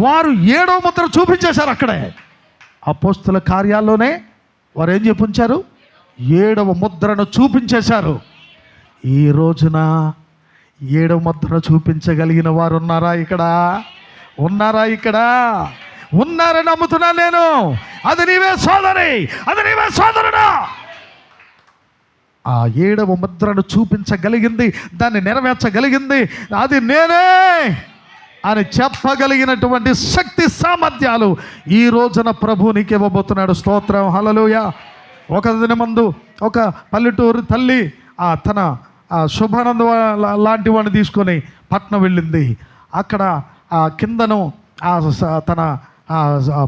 వారు 7వ ముద్ర చూపించేశారు. అక్కడే అపోస్తల కార్యాల్లోనే వారు ఏం చెప్పించారు? 7వ ముద్రను చూపించేశారు. ఈ రోజున 7వ ముద్ర చూపించగలిగిన వారు ఉన్నారా ఇక్కడ? ఉన్నారా ఇక్కడ? ఉన్నారని నమ్ముతున్నా నేను. అది నీవే సోదరి, అది నీవే సోదరుడా. ఆ 7వ ముద్రను చూపించగలిగింది, దాన్ని నెరవేర్చగలిగింది అది నేనే అని చెప్పగలిగినటువంటి శక్తి సామర్థ్యాలు ఈ రోజున ప్రభు నీకు ఇవ్వబోతున్నాడు. స్తోత్రం, హల్లెలూయా. ఒక దినమందు ఒక పల్లెటూరు తల్లి తన శుభానంద లాంటి వాడిని తీసుకొని పట్నం వెళ్ళింది. అక్కడ కిందను తన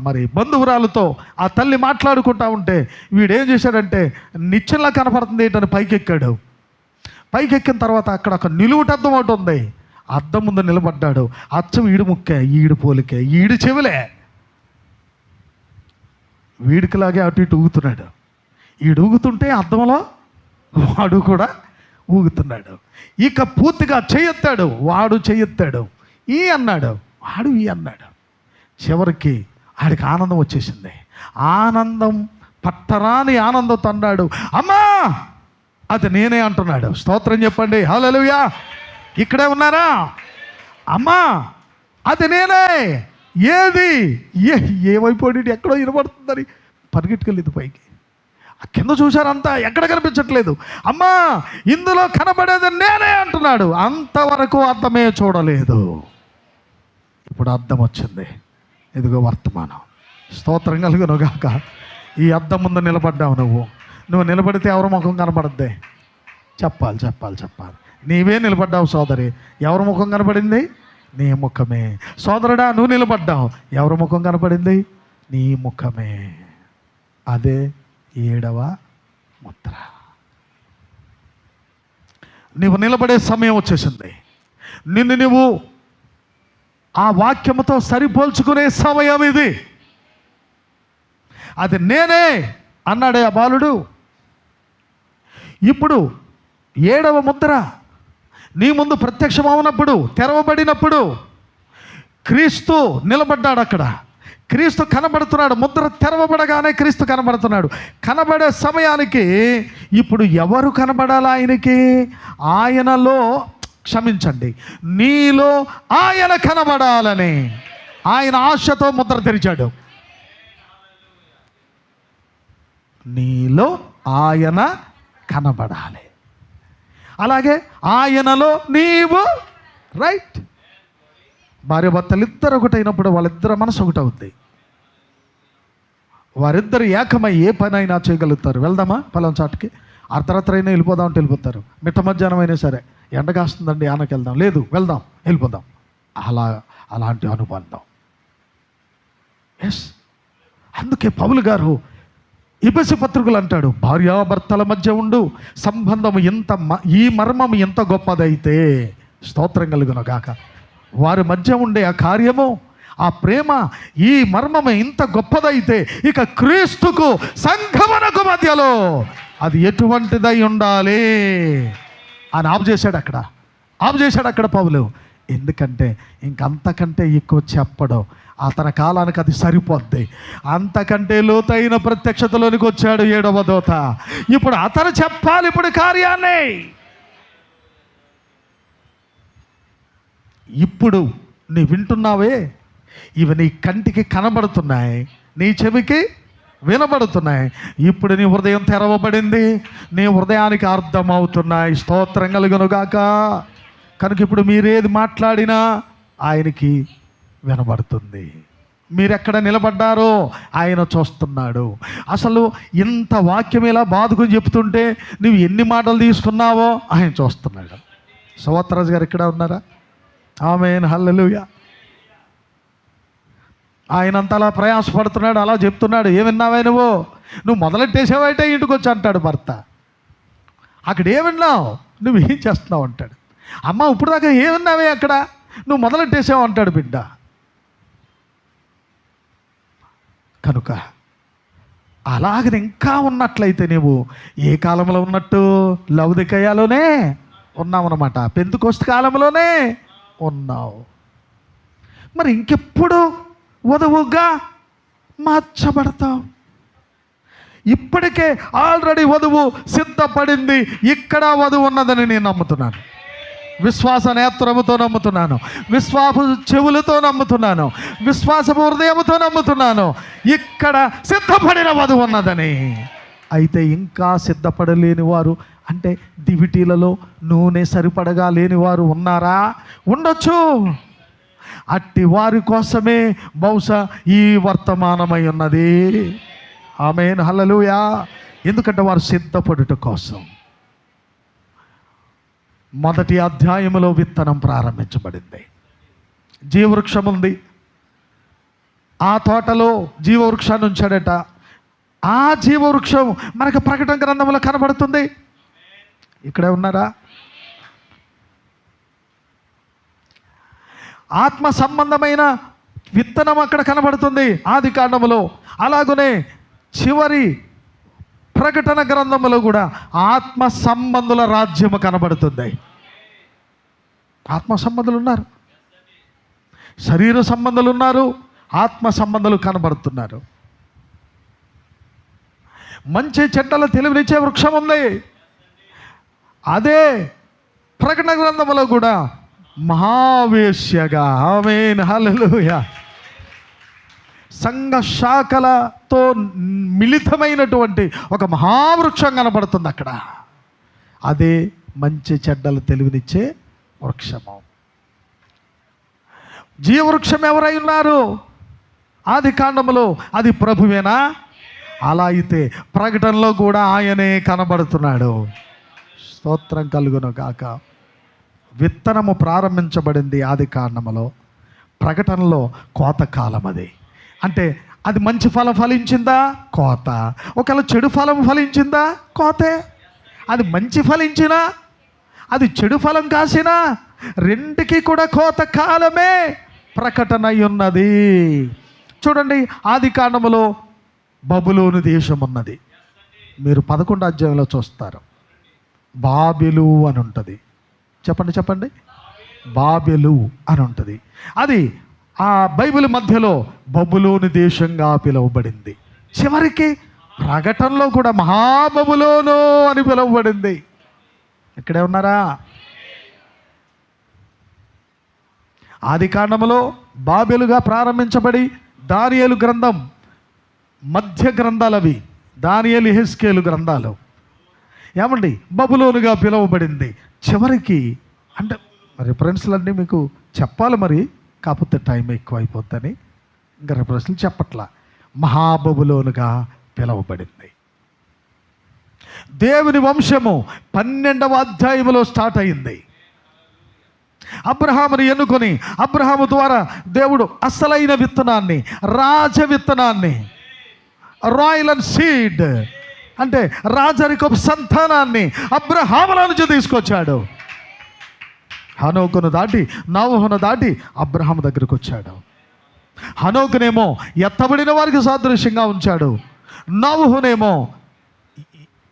మరి బంధువురాలతో ఆ తల్లి మాట్లాడుకుంటా ఉంటే వీడేం చేశాడంటే, నిచ్చెనలా కనపడుతుంది ఏంటని పైకెక్కాడు. పైకెక్కిన తర్వాత అక్కడ ఒక నిలువుటద్దం ఒకటి ఉంది. అద్దం ముందు నిలబడ్డాడు. అచ్చం ఈడు ముక్కే, ఈడు పోలికే, ఈడు చెవులే, వీడికిలాగే అటు ఇటు ఊగుతున్నాడు. ఈడు ఊగుతుంటే అద్దంలో వాడు కూడా ఊగుతున్నాడు. ఇక పూర్తిగా చెయ్యెత్తాడు, వాడు చెయ్యెత్తాడు, ఈ అన్నాడు, వాడు ఈ అన్నాడు. చివరికి ఆడికి ఆనందం వచ్చేసింది. ఆనందం పట్టరాని ఆనందంతో అన్నాడు, అమ్మా అది నేనే అంటున్నాడు. స్తోత్రం చెప్పండి, హల్లెలూయా. ఇక్కడే ఉన్నారా? అమ్మా అది నేనే. ఏది ఏమైపోయి ఎక్కడో వినబడుతుందని పరిగెట్టుకెళ్ళింది పైకి. ఆ కింద చూశారంతా, ఎక్కడ కనిపించట్లేదు. అమ్మా ఇందులో కనబడేది నేనే అంటున్నాడు. అంతవరకు అర్థమే చూడలేదు. ఇప్పుడు అర్థం వచ్చింది. ఇదిగో వర్తమానం. స్తోత్రం కలుగును గాక. ఈ అద్దం ముందు నిలబడ్డావు. నువ్వు నిలబడితే ఎవరి ముఖం కనబడద్దే? చెప్పాలి. నీవే నిలబడ్డావు సోదరి. ఎవరి ముఖం కనపడింది? నీ ముఖమే. సోదరుడా నువ్వు నిలబడ్డావు, ఎవరి ముఖం కనపడింది? నీ ముఖమే. అదే 7వ ముద్ర. నువ్వు నిలబడే సమయం వచ్చేసింది. నిన్ను నువ్వు ఆ వాక్యముతో సరిపోల్చుకునే సమయం ఇది. అది నేనే అన్నాడే ఆ బాలుడు. ఇప్పుడు 7వ ముద్ర నీ ముందు ప్రత్యక్షమవునప్పుడు, తెరవబడినప్పుడు క్రీస్తు నిలబడ్డాడు. అక్కడ క్రీస్తు కనబడుతున్నాడు. ముద్ర తెరవబడగానే క్రీస్తు కనబడుతున్నాడు. కనబడే సమయానికి ఇప్పుడు ఎవరు కనబడాలి ఆయనకి? ఆయనలో, క్షమించండి, నీలో ఆయన కనబడాలని ఆయన ఆశతో ముద్ర తెరిచాడు. నీలో ఆయన కనబడాలి, అలాగే ఆయనలో నీవు. రైట్. భార్య భర్తలు ఇద్దరు ఒకటైనప్పుడు వాళ్ళిద్దరు మనసు ఒకటవుద్ది. వారిద్దరు ఏకమై ఏ పని అయినా చేయగలుగుతారు. వెళ్దామా పలానా చాటుకి, అర్ధరాత్రి అయినా వెళ్ళిపోదామంటే వెళ్ళిపోతారు. మిట్ట మధ్యాహ్నం అయినా సరే, ఎండ కాస్తుందండి ఆనకి వెళ్దాం, లేదు వెళ్దాం వెళ్ళిపోదాం. అలాంటి అనుబంధం. ఎస్, అందుకే పౌలు గారు ఎఫెసీ పత్రికలు అంటాడు, భార్యాభర్తల మధ్య ఉండు సంబంధం ఈ మర్మం ఎంత గొప్పదైతే, స్తోత్రం కలుగును గాక, వారి మధ్య ఉండే ఆ కార్యము, ఆ ప్రేమ, ఈ మర్మము ఇంత గొప్పదైతే ఇక క్రీస్తుకు సంఘమునకు మధ్యలో అది ఎటువంటిదై ఉండాలి అని ఆఫ్ చేశాడు అక్కడ పౌలు. ఎందుకంటే ఇంకంతకంటే ఎక్కువ చెప్పడం అతని కాలానికి అది సరిపోద్ది. అంతకంటే లోతైన ప్రత్యక్షతలోనికి వచ్చాడు 7వ దూత. ఇప్పుడు అతను చెప్పాలి ఇప్పుడు కార్యాన్ని. ఇప్పుడు నీ వింటున్నావే, ఇవి నీ కంటికి కనబడుతున్నాయి, నీ చెవికి వినబడుతున్నాయి. ఇప్పుడు నీ హృదయం తెరవబడింది, నీ హృదయానికి అర్థమవుతున్నాయి. స్తోత్రం కలుగును గాక. కనుక ఇప్పుడు మీరేది మాట్లాడినా ఆయనకి వినబడుతుంది. మీరెక్కడ నిలబడ్డారో ఆయన చూస్తున్నాడు. అసలు ఇంత వాక్యం ఇలా బాదుకుని చెప్తుంటే నువ్వు ఎన్ని మాటలు తీసుకున్నావో ఆయన చూస్తున్నాడు. సవత్రాజు గారు ఇక్కడ ఉన్నారా? ఆమేన్, హల్లెలూయా. ఆయనంత అలా ప్రయాసపడుతున్నాడు, అలా చెప్తున్నాడు. ఏమిన్నావే నువ్వు మొదలెట్టేసావైతే ఇంటికి వచ్చి అంటాడు భర్త. అక్కడ ఏమిన్నావు, నువ్వు ఏం చేస్తున్నావు అంటాడు. అమ్మ ఇప్పుడు దాకా ఏమిన్నావే అక్కడ, నువ్వు మొదలెట్టేసావు అంటాడు బిడ్డ. కనుక అలాగని ఇంకా ఉన్నట్లయితే నువ్వు ఏ కాలంలో ఉన్నట్టు, లౌదికయలోనే ఉన్నావన్నమాట, పెంతెకోస్తు కాలంలోనే ఉన్నావు. మరి ఇంకెప్పుడు వధువుగా మార్చబడతావు? ఇప్పటికే ఆల్రెడీ వధువు సిద్ధపడింది. ఇక్కడ వధువు ఉన్నదని నేను నమ్ముతున్నాను. విశ్వాస నేత్రముతో నమ్ముతున్నాను, విశ్వాస చెవులతో నమ్ముతున్నాను, విశ్వాసపు హృదయముతో నమ్ముతున్నాను. ఇక్కడ సిద్ధపడిన వధువు ఉన్నదని. అయితే ఇంకా సిద్ధపడలేని వారు, అంటే దివిటీలలో నూనె సరిపడగా లేని వారు ఉన్నారా? ఉండొచ్చు. అట్టి వారి కోసమే బహుశా ఈ వర్తమానమై ఉన్నది. ఆమేన్, హల్లెలూయా. ఎందుకంటే వారు సిద్ధపడుట కోసం. మొదటి అధ్యాయములో విత్తనం ప్రారంభించబడింది. జీవవృక్షం ఉంది, ఆ తోటలో జీవవృక్షాన్ని ఉంచాడట. ఆ జీవవృక్షం మనకు ప్రకటన గ్రంథంలో కనబడుతుంది. ఇక్కడే ఉన్నారా? ఆత్మ సంబంధమైన విత్తనం అక్కడ కనబడుతుంది ఆది కాండములో. అలాగనే చివరి ప్రకటన గ్రంథములో కూడా ఆత్మ సంబంధుల రాజ్యము కనబడుతుంది. ఆత్మ సంబంధులు ఉన్నారు, శరీర సంబంధాలు ఉన్నారు, ఆత్మ సంబంధాలు కనబడుతున్నారు. మంచి చెడ్డల తెలివినిచ్చే వృక్షం ఉంది. అదే ప్రకటన గ్రంథములో కూడా మహావేశ్యగా, ఆమేన్, హల్లెలూయా, సంఘ శాఖలతో మిళితమైనటువంటి ఒక మహావృక్షం కనబడుతుంది అక్కడ. అదే మంచి చెడ్డలు తెలివినిచ్చే వృక్షము. జీవవృక్షం ఎవరై ఉన్నారు? ఆది కాండములో అది ప్రభువేనా? అలా అయితే ప్రకటనలో కూడా ఆయనే కనబడుతున్నాడు. స్తోత్రం కలుగును గాక. విత్తనము ప్రారంభించబడింది ఆది కాండములో. ప్రకటనలో కోతకాలం అది. అంటే అది మంచి ఫలం ఫలించిందా? కోత. ఒకవేళ చెడు ఫలం ఫలించిందా? కోతే. అది మంచి ఫలించినా, అది చెడు ఫలం కాసినా, రెండుకి కూడా కోత కాలమే ప్రకటన ఉన్నది. చూడండి, ఆది కాండములో బబులోను దేశం ఉన్నది. మీరు 11వ అధ్యాయంలో చూస్తారు. బాబెలు అని ఉంటుంది. చెప్పండి. బాబెలు అని ఉంటుంది. అది ఆ బైబిల్ మధ్యలో బబులోను దేశంగా పిలువబడింది. చివరికి ప్రకటనలో కూడా మహాబబులోను అని పిలువబడింది. ఇక్కడే ఉన్నారా? ఆది కాండములో బాబెలుగా ప్రారంభించబడి దానియేలు గ్రంథం మధ్య గ్రంథాలు అవి. దానియేలు, యెహెజ్కేలు గ్రంథాలు ఏమండి బబులోనుగా పిలువబడింది. చివరికి అంటే రిఫరెన్స్లన్నీ మీకు చెప్పాలి మరి, కాకపోతే టైం ఎక్కువ అయిపోద్దని ఇంకా రిఫరెన్స్లు చెప్పట్లా. మహాబబులోనుగా పిలువబడింది. దేవుని వంశము 12వ అధ్యాయంలో స్టార్ట్ అయింది. అబ్రహాముని ఎన్నుకొని అబ్రహాము ద్వారా దేవుడు అసలైన విత్తనాన్ని, రాజ విత్తనాన్ని, రాయల్ అండ్ సీడ్ అంటే రాజరికపు సంతానాన్ని అబ్రహాముల నుంచి తీసుకొచ్చాడు. హనోకును దాటి నోవహును దాటి అబ్రహాము దగ్గరికి వచ్చాడు. హనోకునేమో ఎత్తబడిన వారికి సాదృశ్యంగా ఉంచాడు. నోవహునేమో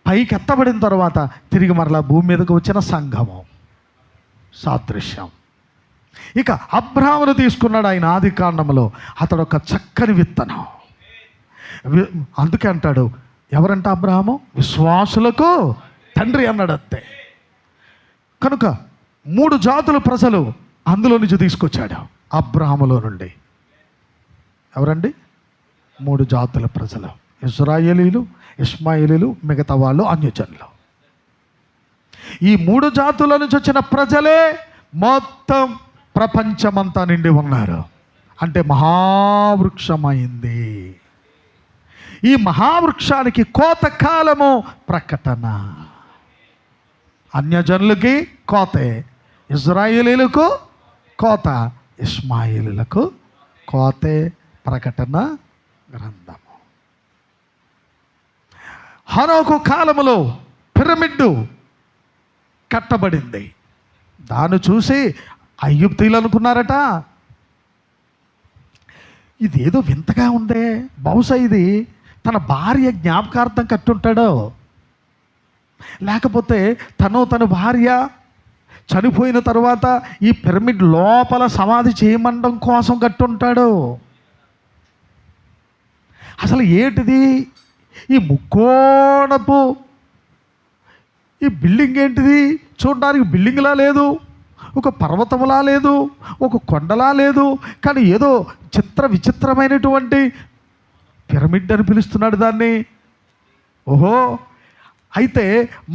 పైకి ఎత్తబడిన తర్వాత తిరిగి మరలా భూమి మీదకు వచ్చిన సంఘము సాదృశ్యం. ఇక అబ్రహామును తీసుకున్నాడు ఆయన ఆది కాండంలో. అతడు ఒక చక్కని విత్తనం. అందుకే అంటాడు, ఎవరంట అబ్రహాము? విశ్వాసులకు తండ్రి అన్నాడు అంతే. కనుక 3 జాతుల ప్రజలు అందులో నుంచి తీసుకొచ్చాడు అబ్రహాములో నుండి. ఎవరండి? 3 జాతుల ప్రజలు, ఇశ్రాయేలీలు, ఇష్మాయేలీలు, మిగతా వాళ్ళు అన్యజనులు. ఈ 3 జాతుల నుంచి వచ్చిన ప్రజలే మొత్తం ప్రపంచమంతా నిండి ఉన్నారు. అంటే మహావృక్షమైంది. ఈ మహావృక్షానికి కోతకాలము ప్రకటన. అన్యజనులకి కోతే, ఇజ్రాయేలీలకు కోత, ఇష్మాయేలీలకు కోతే. ప్రకటన గ్రంథము. హనోకు కాలములో పిరమిడ్డు కట్టబడింది. దాన్ని చూసి ఐగుప్తీయులు అనుకున్నారట, ఇదేదో వింతగా ఉందే, బహుశా ఇది తన భార్య జ్ఞాపకార్థం కట్టుంటాడో, లేకపోతే తన భార్య చనిపోయిన తర్వాత ఈ పిరమిడ్ లోపల సమాధి చేయమండం కోసం కట్టుంటాడు. అసలు ఏంటిది ఈ ముక్కోణపు ఈ బిల్డింగ్ ఏంటిది? చూడడానికి బిల్డింగ్లా లేదు, ఒక పర్వతంలా లేదు, ఒక కొండలా లేదు, కానీ ఏదో విచిత్రమైనటువంటి పిరమిడ్ అని పిలుస్తున్నాడు దాన్ని. ఓహో, అయితే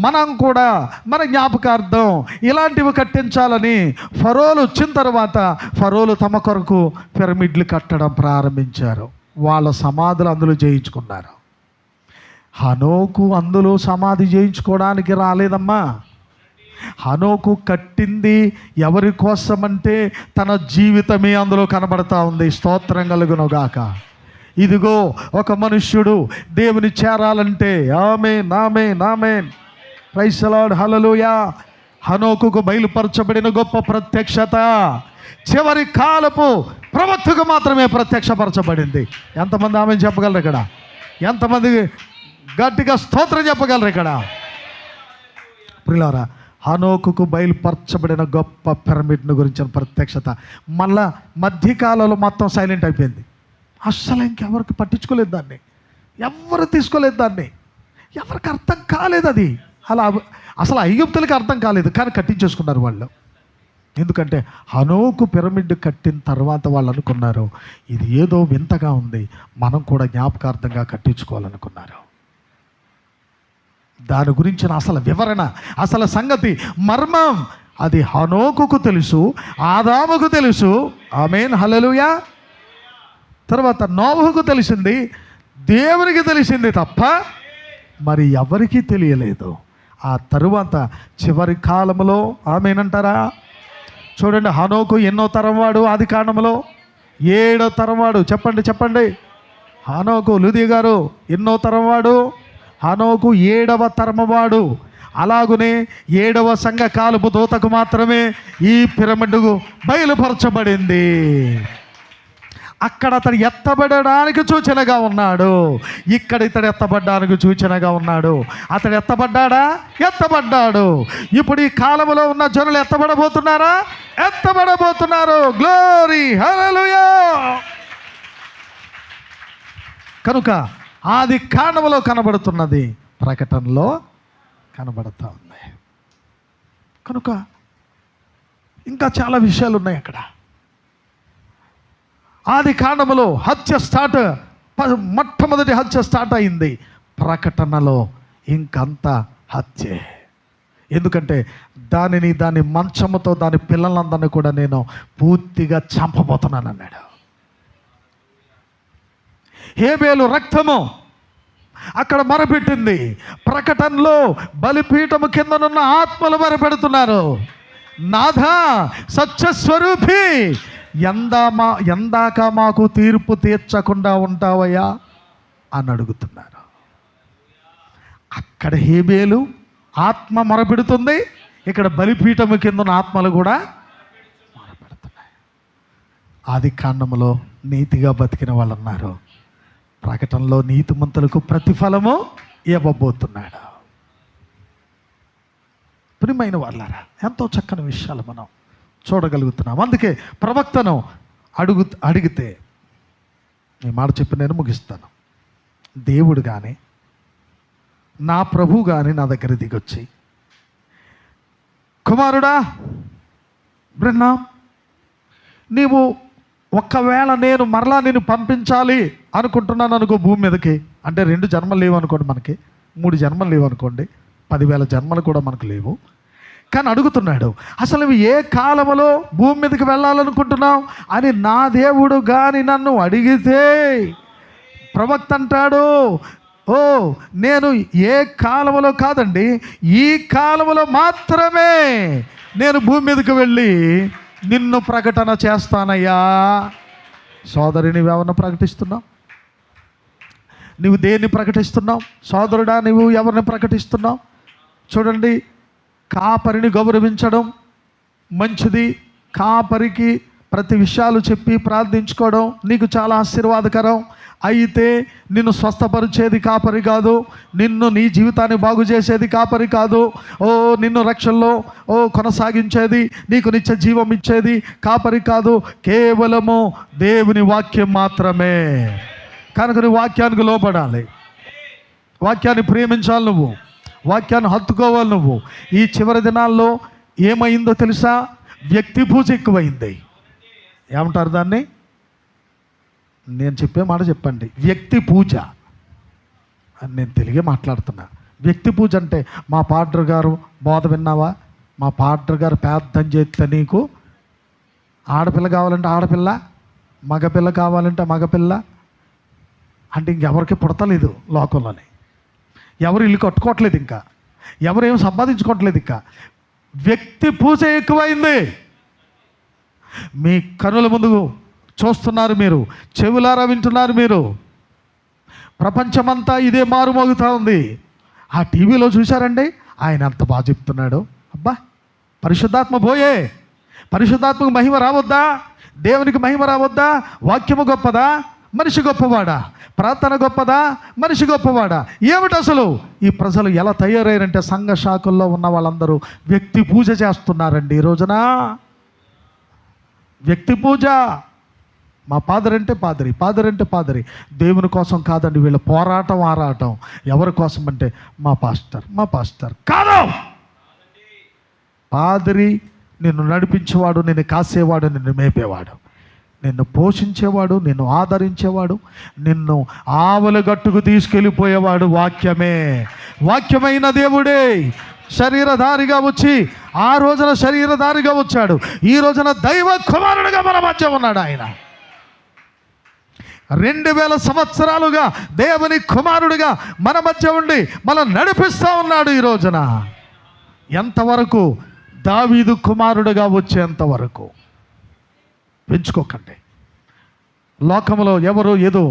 మనం కూడా మన జ్ఞాపకార్థం ఇలాంటివి కట్టించాలని ఫరోలు వచ్చిన తర్వాత ఫరోలు తమ కొరకు పిరమిడ్లు కట్టడం ప్రారంభించారు. వాళ్ళ సమాధులు అందులో చేయించుకున్నారు. హనోకు అందులో సమాధి చేయించుకోవడానికి రాలేదమ్మా. హనోకు కట్టింది ఎవరి కోసమంటే తన జీవితమే అందులో కనబడతా ఉంది. స్తోత్రం కలుగునుగాక. ఇదిగో ఒక మనుష్యుడు దేవుని చేరాలంటే ఆమేన్ ఆమేన్ ఆమేన్ ప్రైజ్ ది లార్డ్ హల్లెలూయా. హనోకుకు బయలుపరచబడిన గొప్ప ప్రత్యక్షత చివరి కాలపు ప్రవక్తకు మాత్రమే ప్రత్యక్షపరచబడింది. ఎంతమంది ఆమేన్ చెప్పగలరు ఇక్కడ? ఎంతమంది గట్టిగా స్తోత్రం చెప్పగలరు ఇక్కడ? ప్రియులారా, హనోకుకు బయలుపరచబడిన గొప్ప పిరమిడ్ను గురించిన ప్రత్యక్షత మళ్ళా మధ్యకాలంలో మొత్తం సైలెంట్ అయిపోయింది. అస్సలు ఇంకెవరికి పట్టించుకోలేదు దాన్ని, ఎవరు తీసుకోలేదు దాన్ని, ఎవరికి అర్థం కాలేదు అది. అలా అసలు ఐగుప్తులకి అర్థం కాలేదు, కానీ కట్టించేసుకున్నారు వాళ్ళు. ఎందుకంటే హనోకు పిరమిడ్ కట్టిన తర్వాత వాళ్ళు అనుకున్నారు, ఇది ఏదో వింతగా ఉంది, మనం కూడా జ్ఞాపకార్థంగా కట్టించుకోవాలనుకున్నారు. దాని గురించిన అసలు వివరణ, అసలు సంగతి, మర్మం అది హనోకుకు తెలుసు, ఆదాముకు తెలుసు. ఆమేన్ హల్లెలూయా. తర్వాత నోవహుకు తెలిసింది, దేవునికి తెలిసింది తప్ప మరి ఎవరికీ తెలియలేదు. ఆ తరువాత చివరి కాలంలో ఆమేనంటారా? చూడండి, హనోకు ఎన్నో తరం వాడు? ఆది కాండంలో 7వ తరం వాడు. చెప్పండి చెప్పండి. హనోకు లూది గారు ఎన్నో తరం వాడు? హనోకు 7వ తరం వాడు. అలాగునే 7వ సంఘ కాలపు దూతకు మాత్రమే ఈ పిరమిడ్కు బయలుపరచబడింది. అక్కడ అతడు ఎత్తబడడానికి సూచనగా ఉన్నాడు, ఇక్కడ ఇతడు ఎత్తబడ్డానికి సూచనగా ఉన్నాడు. అతడు ఎత్తబడ్డాడా? ఎత్తబడ్డాడు. ఇప్పుడు ఈ కాలంలో ఉన్న జనులు ఎత్తబడబోతున్నారా? ఎత్తబడబోతున్నారు. గ్లోరీ హల్లెలూయా. కనుక ఆది కాండంలో కనబడుతున్నది ప్రకటనలో కనబడుతూ ఉంది. కనుక ఇంకా చాలా విషయాలు ఉన్నాయి అక్కడ. ఆది కాండములో హత్య మొట్టమొదటి హత్య స్టార్ట్ అయింది. ప్రకటనలో ఇంకంత హత్యే. ఎందుకంటే దాని మంచముతో దాని పిల్లలందరినీ కూడా నేను పూర్తిగా చంపబోతున్నాను అన్నాడు. హేబేలు రక్తము అక్కడ మొరపెట్టింది. ప్రకటనలో బలిపీఠము కిందనున్న ఆత్మలు మొరపెడుతున్నారు, నాథా సత్యస్వరూపి, ఎందాక మాకు తీర్పు తీర్చకుండా ఉంటావయ్యా అని అడుగుతున్నారు. అక్కడ హేబేలు ఆత్మ మొరపెడుతుంది, ఇక్కడ బలిపీఠము కింద ఉన్న ఆత్మలు కూడా మొరపెడుతున్నాయి. ఆది కాండములో నీతిగా బతికిన వాళ్ళు ఉన్నారు, ప్రకటనలో నీతిమంతులకు ప్రతిఫలము ఇవ్వబోతున్నాడు. ప్రియమైన వాళ్ళారా, ఎంతో చక్కని విషయాలు మనం చూడగలుగుతున్నాం. అందుకే ప్రవక్తను అడిగితే ఈ మాట చెప్పి నేను ముగిస్తాను. దేవుడు కానీ నా ప్రభు కానీ నా దగ్గర దిగొచ్చి, కుమారుడా బ్రహ్నా, నీవు ఒక్కవేళ నేను మరలా నేను పంపించాలి అనుకుంటున్నాను అనుకో భూమి మీదకి, అంటే 2 జన్మలు లేవు అనుకోండి, మనకి 3 జన్మలు లేవు అనుకోండి, 10,000 జన్మలు కూడా మనకు లేవు. కానీ అడుగుతున్నాడు, అసలు నువ్వు ఏ కాలంలో భూమి మీదకి వెళ్ళాలనుకుంటున్నావు అని నా దేవుడు కానీ నన్ను అడిగితే, ప్రవక్త అంటాడు, ఓ నేను ఏ కాలంలో కాదండి, ఈ కాలంలో మాత్రమే నేను భూమి మీదకి వెళ్ళి నిన్ను ప్రకటన చేస్తానయ్యా. సోదరి, నువ్వెవరిని ప్రకటిస్తున్నావు? నువ్వు దేన్ని ప్రకటిస్తున్నావు? సోదరుడా, నువ్వు ఎవరిని ప్రకటిస్తున్నావు? చూడండి, కాపరిని గౌరవించడం మంచిది. కాపరికి ప్రతి విషయాలు చెప్పి ప్రార్థించుకోవడం నీకు చాలా ఆశీర్వాదకరం. అయితే నిన్ను స్వస్థపరిచేది కాపరి కాదు, నిన్ను నీ జీవితాన్ని బాగు చేసేది కాపరి కాదు. నిన్ను రక్షణలో కొనసాగించేది, నీకు నిత్య జీవం ఇచ్చేది కాపరి కాదు, కేవలము దేవుని వాక్యం మాత్రమే. కనుక నువ్వు వాక్యానికి లోపడాలి, వాక్యాన్ని ప్రేమించాలి, నువ్వు వాక్యాన్ని హత్తుకోవాలి. నువ్వు ఈ చివరి దినాల్లో ఏమైందో తెలుసా? వ్యక్తి పూజ ఎక్కువైంది. ఏమంటారు దాన్ని? నేను చెప్పే మాట చెప్పండి, వ్యక్తి పూజ అని. నేను తెలుగే మాట్లాడుతున్నా. వ్యక్తి పూజ అంటే, మా పాస్టర్ గారు బోధ విన్నావా, మా పాస్టర్ గారు ప్రార్థన చేస్తే నీకు ఆడపిల్ల కావాలంటే ఆడపిల్ల, మగపిల్ల కావాలంటే మగపిల్ల అంటే ఇంకెవరికి పుడతలేదు లోకంలోనే. ఎవరు ఇల్లు కట్టుకోవట్లేదు, ఇంకా ఎవరేం సంపాదించుకోవట్లేదు. ఇంకా వ్యక్తి పూజ ఎక్కువైంది. మీ కనుల ముందు చూస్తున్నారు మీరు, చెవులారా వింటున్నారు మీరు. ప్రపంచమంతా ఇదే మారుమోగుతూ ఉంది. ఆ టీవీలో చూశారండి, ఆయన అంత బాగా చెప్తున్నాడు. అబ్బా, పరిశుద్ధాత్మ పోయే, పరిశుద్ధాత్మకు మహిమ రావద్దా? దేవునికి మహిమ రావద్దా? వాక్యము గొప్పదా, మనిషి గొప్పవాడా? ప్రార్థన గొప్పదా, మనిషి గొప్పవాడా? ఏమిటి అసలు? ఈ ప్రజలు ఎలా తయారయ్యారంటే, సంఘ శాఖల్లో ఉన్న వాళ్ళందరూ వ్యక్తి పూజ చేస్తున్నారండి ఈ రోజున. వ్యక్తి పూజ. మా పాదరి అంటే పాదరి, పాదరి అంటే పాదరి. దేవుని కోసం కాదండి వీళ్ళ పోరాటం, ఆరాటం. ఎవరి కోసం అంటే మా పాస్టర్, మా పాస్టర్ కాదు. పాదరి నిన్ను నడిపించేవాడు, నిన్ను కాసేవాడు, నిన్ను మేపేవాడు, నిన్ను పోషించేవాడు, నిన్ను ఆదరించేవాడు, నిన్ను ఆవల గట్టుకు తీసుకెళ్ళిపోయేవాడు వాక్యమే. వాక్యమైన దేవుడే శరీరధారిగా వచ్చి, ఆ రోజున శరీరధారిగా వచ్చాడు, ఈ రోజున దైవ కుమారుడిగా మన మధ్య ఉన్నాడు. ఆయన 2000 సంవత్సరాలుగా దేవుని కుమారుడిగా మన మధ్య ఉండి మనం నడిపిస్తూ ఉన్నాడు. ఈ రోజున ఎంతవరకు? దావీదు కుమారుడిగా వచ్చేంతవరకు. పెంచుకోకండి. లోకంలో ఎవరు ఏదో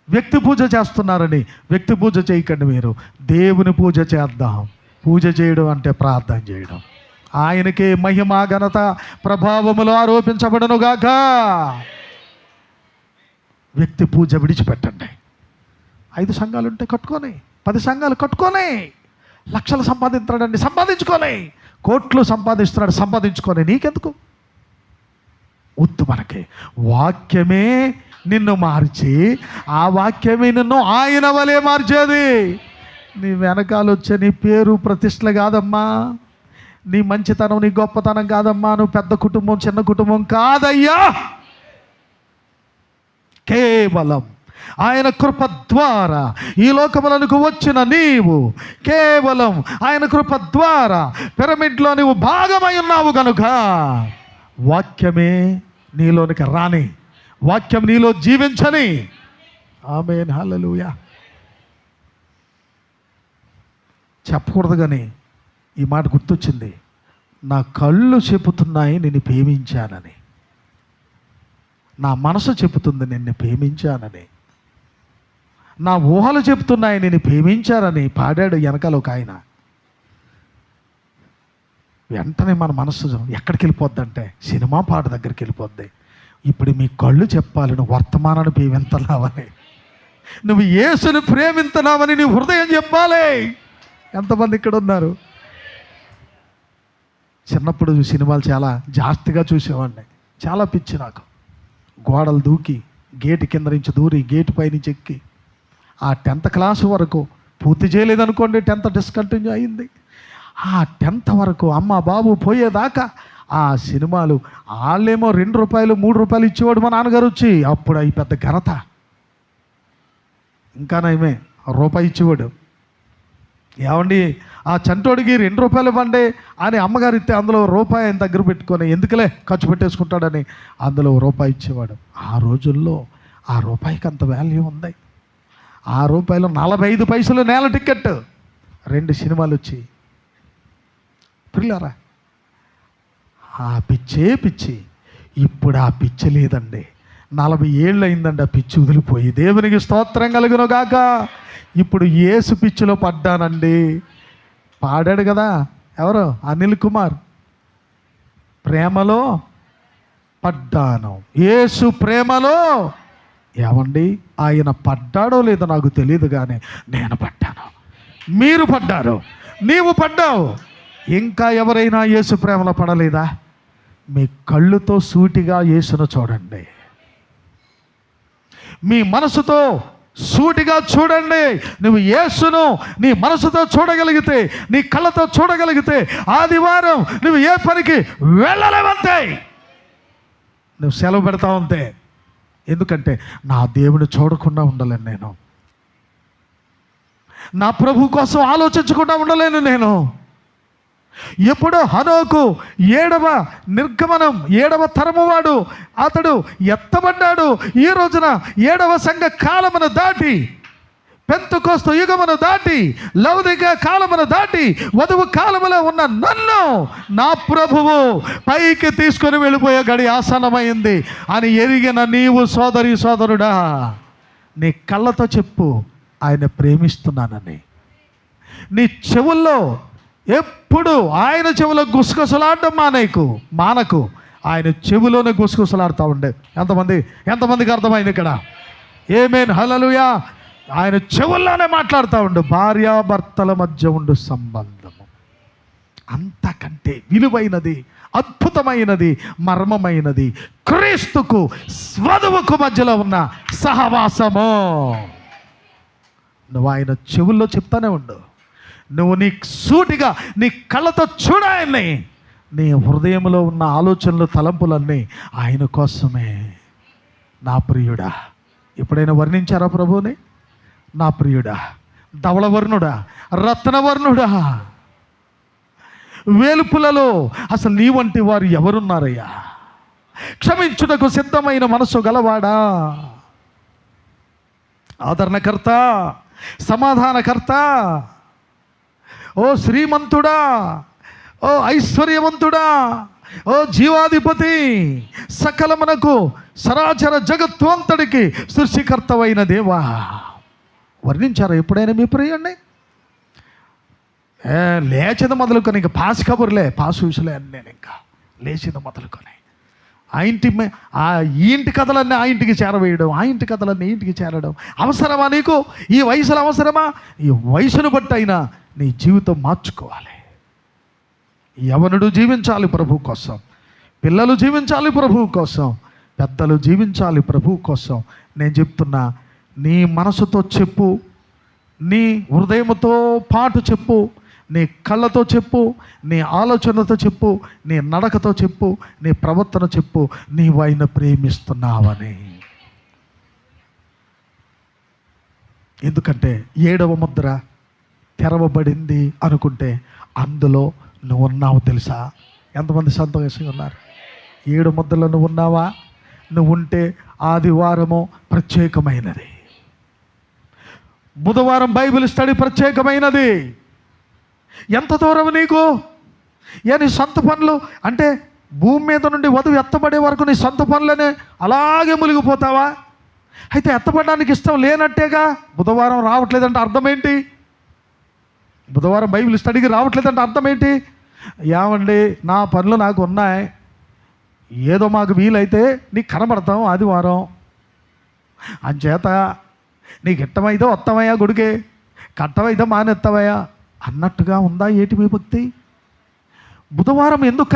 వ్యక్తి పూజ చేస్తున్నారని వ్యక్తి పూజ చేయకండి. మీరు దేవుని పూజ చేద్దాం. పూజ చేయడం అంటే ప్రార్థన చేయడం. ఆయనకే మహిమ, ఘనత, ప్రభావములు ఆరోపించబడునుగాక. వ్యక్తి పూజ విడిచిపెట్టండి. 5 సంఘాలు ఉంటే కట్టుకొని, 10 సంఘాలు కట్టుకొని, లక్షలు సంపాదించాడండి, సంపాదించుకొని, కోట్లు సంపాదిస్తున్నాడు, సంపాదించుకొని, నీకెందుకు? వద్దు. మనకి వాక్యమే నిన్ను మార్చి, ఆ వాక్యమే నిన్ను ఆయన వలె మార్చేది. నీ వెనకాల వచ్చే నీ పేరు ప్రతిష్టలు కాదమ్మా, నీ మంచితనం, నీ గొప్పతనం కాదమ్మా, నువ్వు పెద్ద కుటుంబం చిన్న కుటుంబం కాదయ్యా. కేవలం ఆయన కృప ద్వారా ఈ లోకములకు వచ్చిన నీవు, కేవలం ఆయన కృప ద్వారా పిరమిడ్లో నువ్వు భాగమై ఉన్నావు కనుక వాక్యమే నీలోనికి రాని, వాక్యం నీలో జీవించని, ఆమేన్, హల్లెలూయా. చెప్పకూడదు కానీ ఈ మాట గుర్తొచ్చింది. నా కళ్ళు చెబుతున్నాయి నిన్ను ప్రేమించానని, నా మనసు చెబుతుంది నిన్ను ప్రేమించానని, నా ఊహలు చెబుతున్నాయి నిన్ను ప్రేమించానని పాడాడు వెనకాల ఒక ఆయన. వెంటనే మన మనసు ఎక్కడికి వెళ్ళిపోద్ది అంటే సినిమా పాట దగ్గరికి వెళ్ళిపోద్ది. ఇప్పుడు మీ కళ్ళు చెప్పాలి నువ్వు వర్తమానాన్ని ప్రేమింతున్నావని, నువ్వు యేసుని ప్రేమింతున్నావని నీ హృదయం చెప్పాలి. ఎంతమంది ఇక్కడ ఉన్నారు? చిన్నప్పుడు సినిమాలు చాలా జాస్తిగా చూసేవాడిని. చాలా పిచ్చి నాకు. గోడలు దూకి గేటు కింద నుంచి దూరి గేటు పైనుంచి ఎక్కి ఆ 10th క్లాసు వరకు పూర్తి చేయలేదనుకోండి, 10th డిస్కంటిన్యూ అయింది. ఆ 10th వరకు అమ్మ బాబు పోయేదాకా ఆ సినిమాలు. వాళ్ళేమో ₹2 ₹3 ఇచ్చేవాడు మా నాన్నగారు వచ్చి. అప్పుడు అవి పెద్ద ఘనత. ఇంకా నయమే రూపాయి ఇచ్చేవాడు. ఏమండి ఆ చంటోడికి ₹2 ఇవ్వండి అని అమ్మగారు ఇస్తే అందులో రూపాయి ఆయన దగ్గర పెట్టుకొని ఎందుకులే ఖర్చు పెట్టేసుకుంటాడని అందులో రూపాయి ఇచ్చేవాడు. ఆ రోజుల్లో ఆ రూపాయికి అంత వాల్యూ ఉంది. ఆ రూపాయలు 45 పైసలు నేల టికెట్. 2 సినిమాలు వచ్చి పిల్లరా ఆ పిచ్చే పిచ్చి. ఇప్పుడు ఆ పిచ్చి లేదండి. 40 ఏళ్ళు అయిందండి ఆ పిచ్చి వదిలిపోయి. దేవునికి స్తోత్రం కలుగును గాక. ఇప్పుడు యేసు పిచ్చిలో పడ్డానండి. పాడాడు కదా ఎవరు? అనిల్ కుమార్. ప్రేమలో పడ్డాను, యేసు ప్రేమలో. ఏమండి ఆయన పడ్డాడో లేదో నాకు తెలియదు కానీ నేను పడ్డాను, మీరు పడ్డారు, నీవు పడ్డావు. ఇంకా ఎవరైనా యేసు ప్రేమలో పడలేదా? మీ కళ్ళుతో సూటిగా యేసును చూడండి, మీ మనసుతో సూటిగా చూడండి. నువ్వు యేసును నీ మనసుతో చూడగలిగితే, నీ కళ్ళతో చూడగలిగితే ఆదివారం నువ్వు ఏ పనికి వెళ్ళలేవంతే. నువ్వు సెలవు పెడతావు అంతే. ఎందుకంటే నా దేవుని చూడకుండా ఉండలేను నేను, నా ప్రభు కోసం ఆలోచించకుండా ఉండలేను నేను. ఎప్పుడో హనోకు 7వ నిర్గమనం 7వ తరము వాడు అతడు ఎత్తబడ్డాడు. ఈ రోజున 7వ సంఘ కాలమును దాటి, పెంతెకోస్తు యుగమును దాటి, లౌదిక కాలమును దాటి వధువు కాలములో ఉన్న నన్ను నా ప్రభువు పైకి తీసుకొని వెళ్ళిపోయే గడి ఆసన్నమైంది అని ఎరిగిన నీవు సోదరి సోదరుడా, నీ కళ్ళతో చెప్పు ఆయన ప్రేమిస్తున్నానని. నీ చెవుల్లో ఎప్పుడు ఆయన చెవులో గుసగుసలాడడం మానకు. ఆయన చెవులోనే గుసగుసలాడుతూ ఉండే. ఎంతమందికి అర్థమైంది ఇక్కడ? ఆమేన్, హల్లెలూయా. ఆయన చెవుల్లోనే మాట్లాడుతూ ఉండు. భార్యాభర్తల మధ్య ఉండు సంబంధము అంతకంటే విలువైనది, అద్భుతమైనది, మర్మమైనది క్రీస్తుకు వధువుకు మధ్యలో ఉన్న సహవాసము. నువ్వు ఆయన చెవుల్లో చెప్తానే ఉండు. నువ్వు నీ సూటిగా నీ కళ్ళతో చూడాయని. నీ హృదయంలో ఉన్న ఆలోచనలు, తలంపులన్నీ ఆయన కోసమే. నా ప్రియుడా, ఎప్పుడైనా వర్ణించారా ప్రభువుని? నా ప్రియుడా, ధవళవర్ణుడా, రత్నవర్ణుడా, వేలుపులలో అసలు నీ వంటి వారు ఎవరున్నారయ్యా? క్షమించుటకు సిద్ధమైన మనసు గలవాడా, ఆదరణకర్త, సమాధానకర్త, ఓ శ్రీమంతుడా, ఓ ఐశ్వర్యవంతుడా, ఓ జీవాధిపతి, సకలమునకు సరాచర జగత్తు అంతటికి సృష్టికర్తవైన దేవా. వర్ణించారా ఎప్పుడైనా మీ ప్రియుణ్ణి? లేచింది మొదలుకొని ఇంకా పాస్ కబుర్లే, పాస్ విషయలే అని నేను ఇంకా లేచింది మొదలుకొని ఆ ఇంటి కథలన్నీ ఆ ఇంటికి చేరవేయడం, ఆ ఇంటి కథలన్నీ ఇంటికి చేరడం అవసరమా నీకు? ఈ వయసులో అవసరమా? ఈ వయసును బట్టి అయినా నీ జీవితం మార్చుకోవాలి. యవనుడు జీవించాలి ప్రభు కోసం, పిల్లలు జీవించాలి ప్రభు కోసం, పెద్దలు జీవించాలి ప్రభు కోసం. నేను చెప్తున్నా, నీ మనసుతో చెప్పు, నీ హృదయంతో పాటు చెప్పు, నీ కళ్ళతో చెప్పు, నీ ఆలోచనతో చెప్పు, నీ నడకతో చెప్పు, నీ ప్రవర్తన చెప్పు, నీవు ఆయన ప్రేమిస్తున్నావని. ఎందుకంటే 7వ ముద్ర తెరవబడింది అనుకుంటే అందులో నువ్వు ఉన్నావు తెలుసా? ఎంతమంది సంతోషంగా ఉన్నారు? 7 ముద్రలో నువ్వు ఉన్నావా? నువ్వు ఉంటే ఆదివారము ప్రత్యేకమైనది. బుధవారం బైబిల్ స్టడీ ప్రత్యేకమైనది. ఎంత దూరం నీకు? నీ సొంత పనులు అంటే భూమి మీద నుండి వధువు ఎత్తబడే వరకు నీ సొంత పనులనే అలాగే మునిగిపోతావా? అయితే ఎత్తబడడానికి ఇష్టం లేనట్టేగా. బుధవారం రావట్లేదంటే అర్థం ఏంటి? బుధవారం బైబిల్ స్టడీకి రావట్లేదంటే అర్థం ఏంటి? ఏమండి, నా పనులు నాకు ఉన్నాయి, ఏదో మాకు వీలైతే నీకు కనబడతాం ఆదివారం, అంచేత నీకు ఇట్టమైతే వస్తామయ్యా గుడికే, కట్టమైతే మానేస్తావయ్యా అన్నట్టుగా ఉందా ఏటి మీ భక్తి? బుధవారం ఎందుకు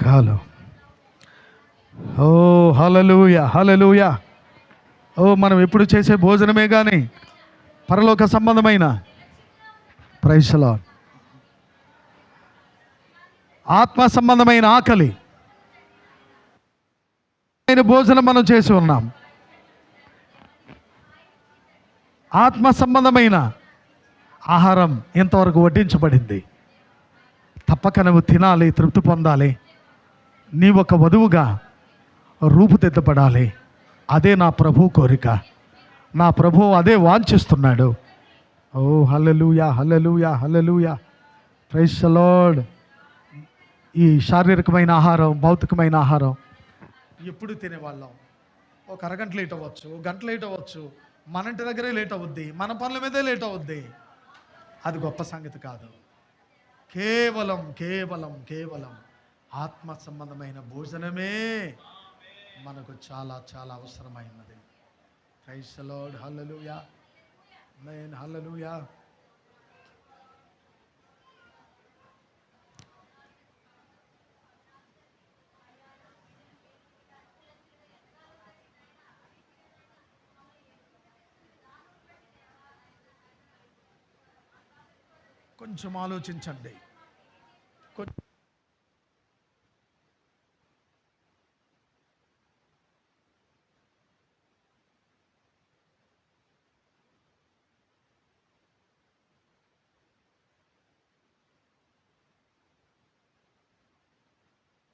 కాలం. ఓ హల్లెలూయా, హల్లెలూయా. ఓ మనం ఎప్పుడు చేసే భోజనమే కానీ పరలోక సంబంధమైన, ప్రైజ్ ది లార్డ్, ఆత్మ సంబంధమైన ఆకలి భోజనం మనం చేసి ఉన్నాం. ఆత్మ సంబంధమైన ఆహారం ఇంతవరకు వడ్డించబడింది. తప్పక నువ్వు తినాలి, తృప్తి పొందాలి. నీ ఒక వధువుగా రూపుదిద్దపడాలి. అదే నా ప్రభు కోరిక. నా ప్రభు అదే వాంఛిస్తున్నాడు. ఓ హల్లెలూయా, హల్లెలూయా, హల్లెలూయా, ప్రైజ్ ది లార్డ్. ఈ శారీరకమైన ఆహారం, భౌతికమైన ఆహారం ఎప్పుడు తినేవాళ్ళం. ఒక అరగంట లేట్ అవ్వచ్చు, గంట లేట్ అవ్వచ్చు, మన ఇంటి దగ్గరే లేట్ అవుద్ది, మన పనుల మీదే లేట్ అవుద్ది. అది గొప్ప సంగతి కాదు. కేవలం కేవలం కేవలం ఆత్మ సంబంధమైన భోజనమే మనకు చాలా చాలా అవసరమైనది. ప్రైజ్ ది లార్డ్, హల్లెలూయా, ఆమేన్, హల్లెలూయా. కొంచెం ఆలోచించండి.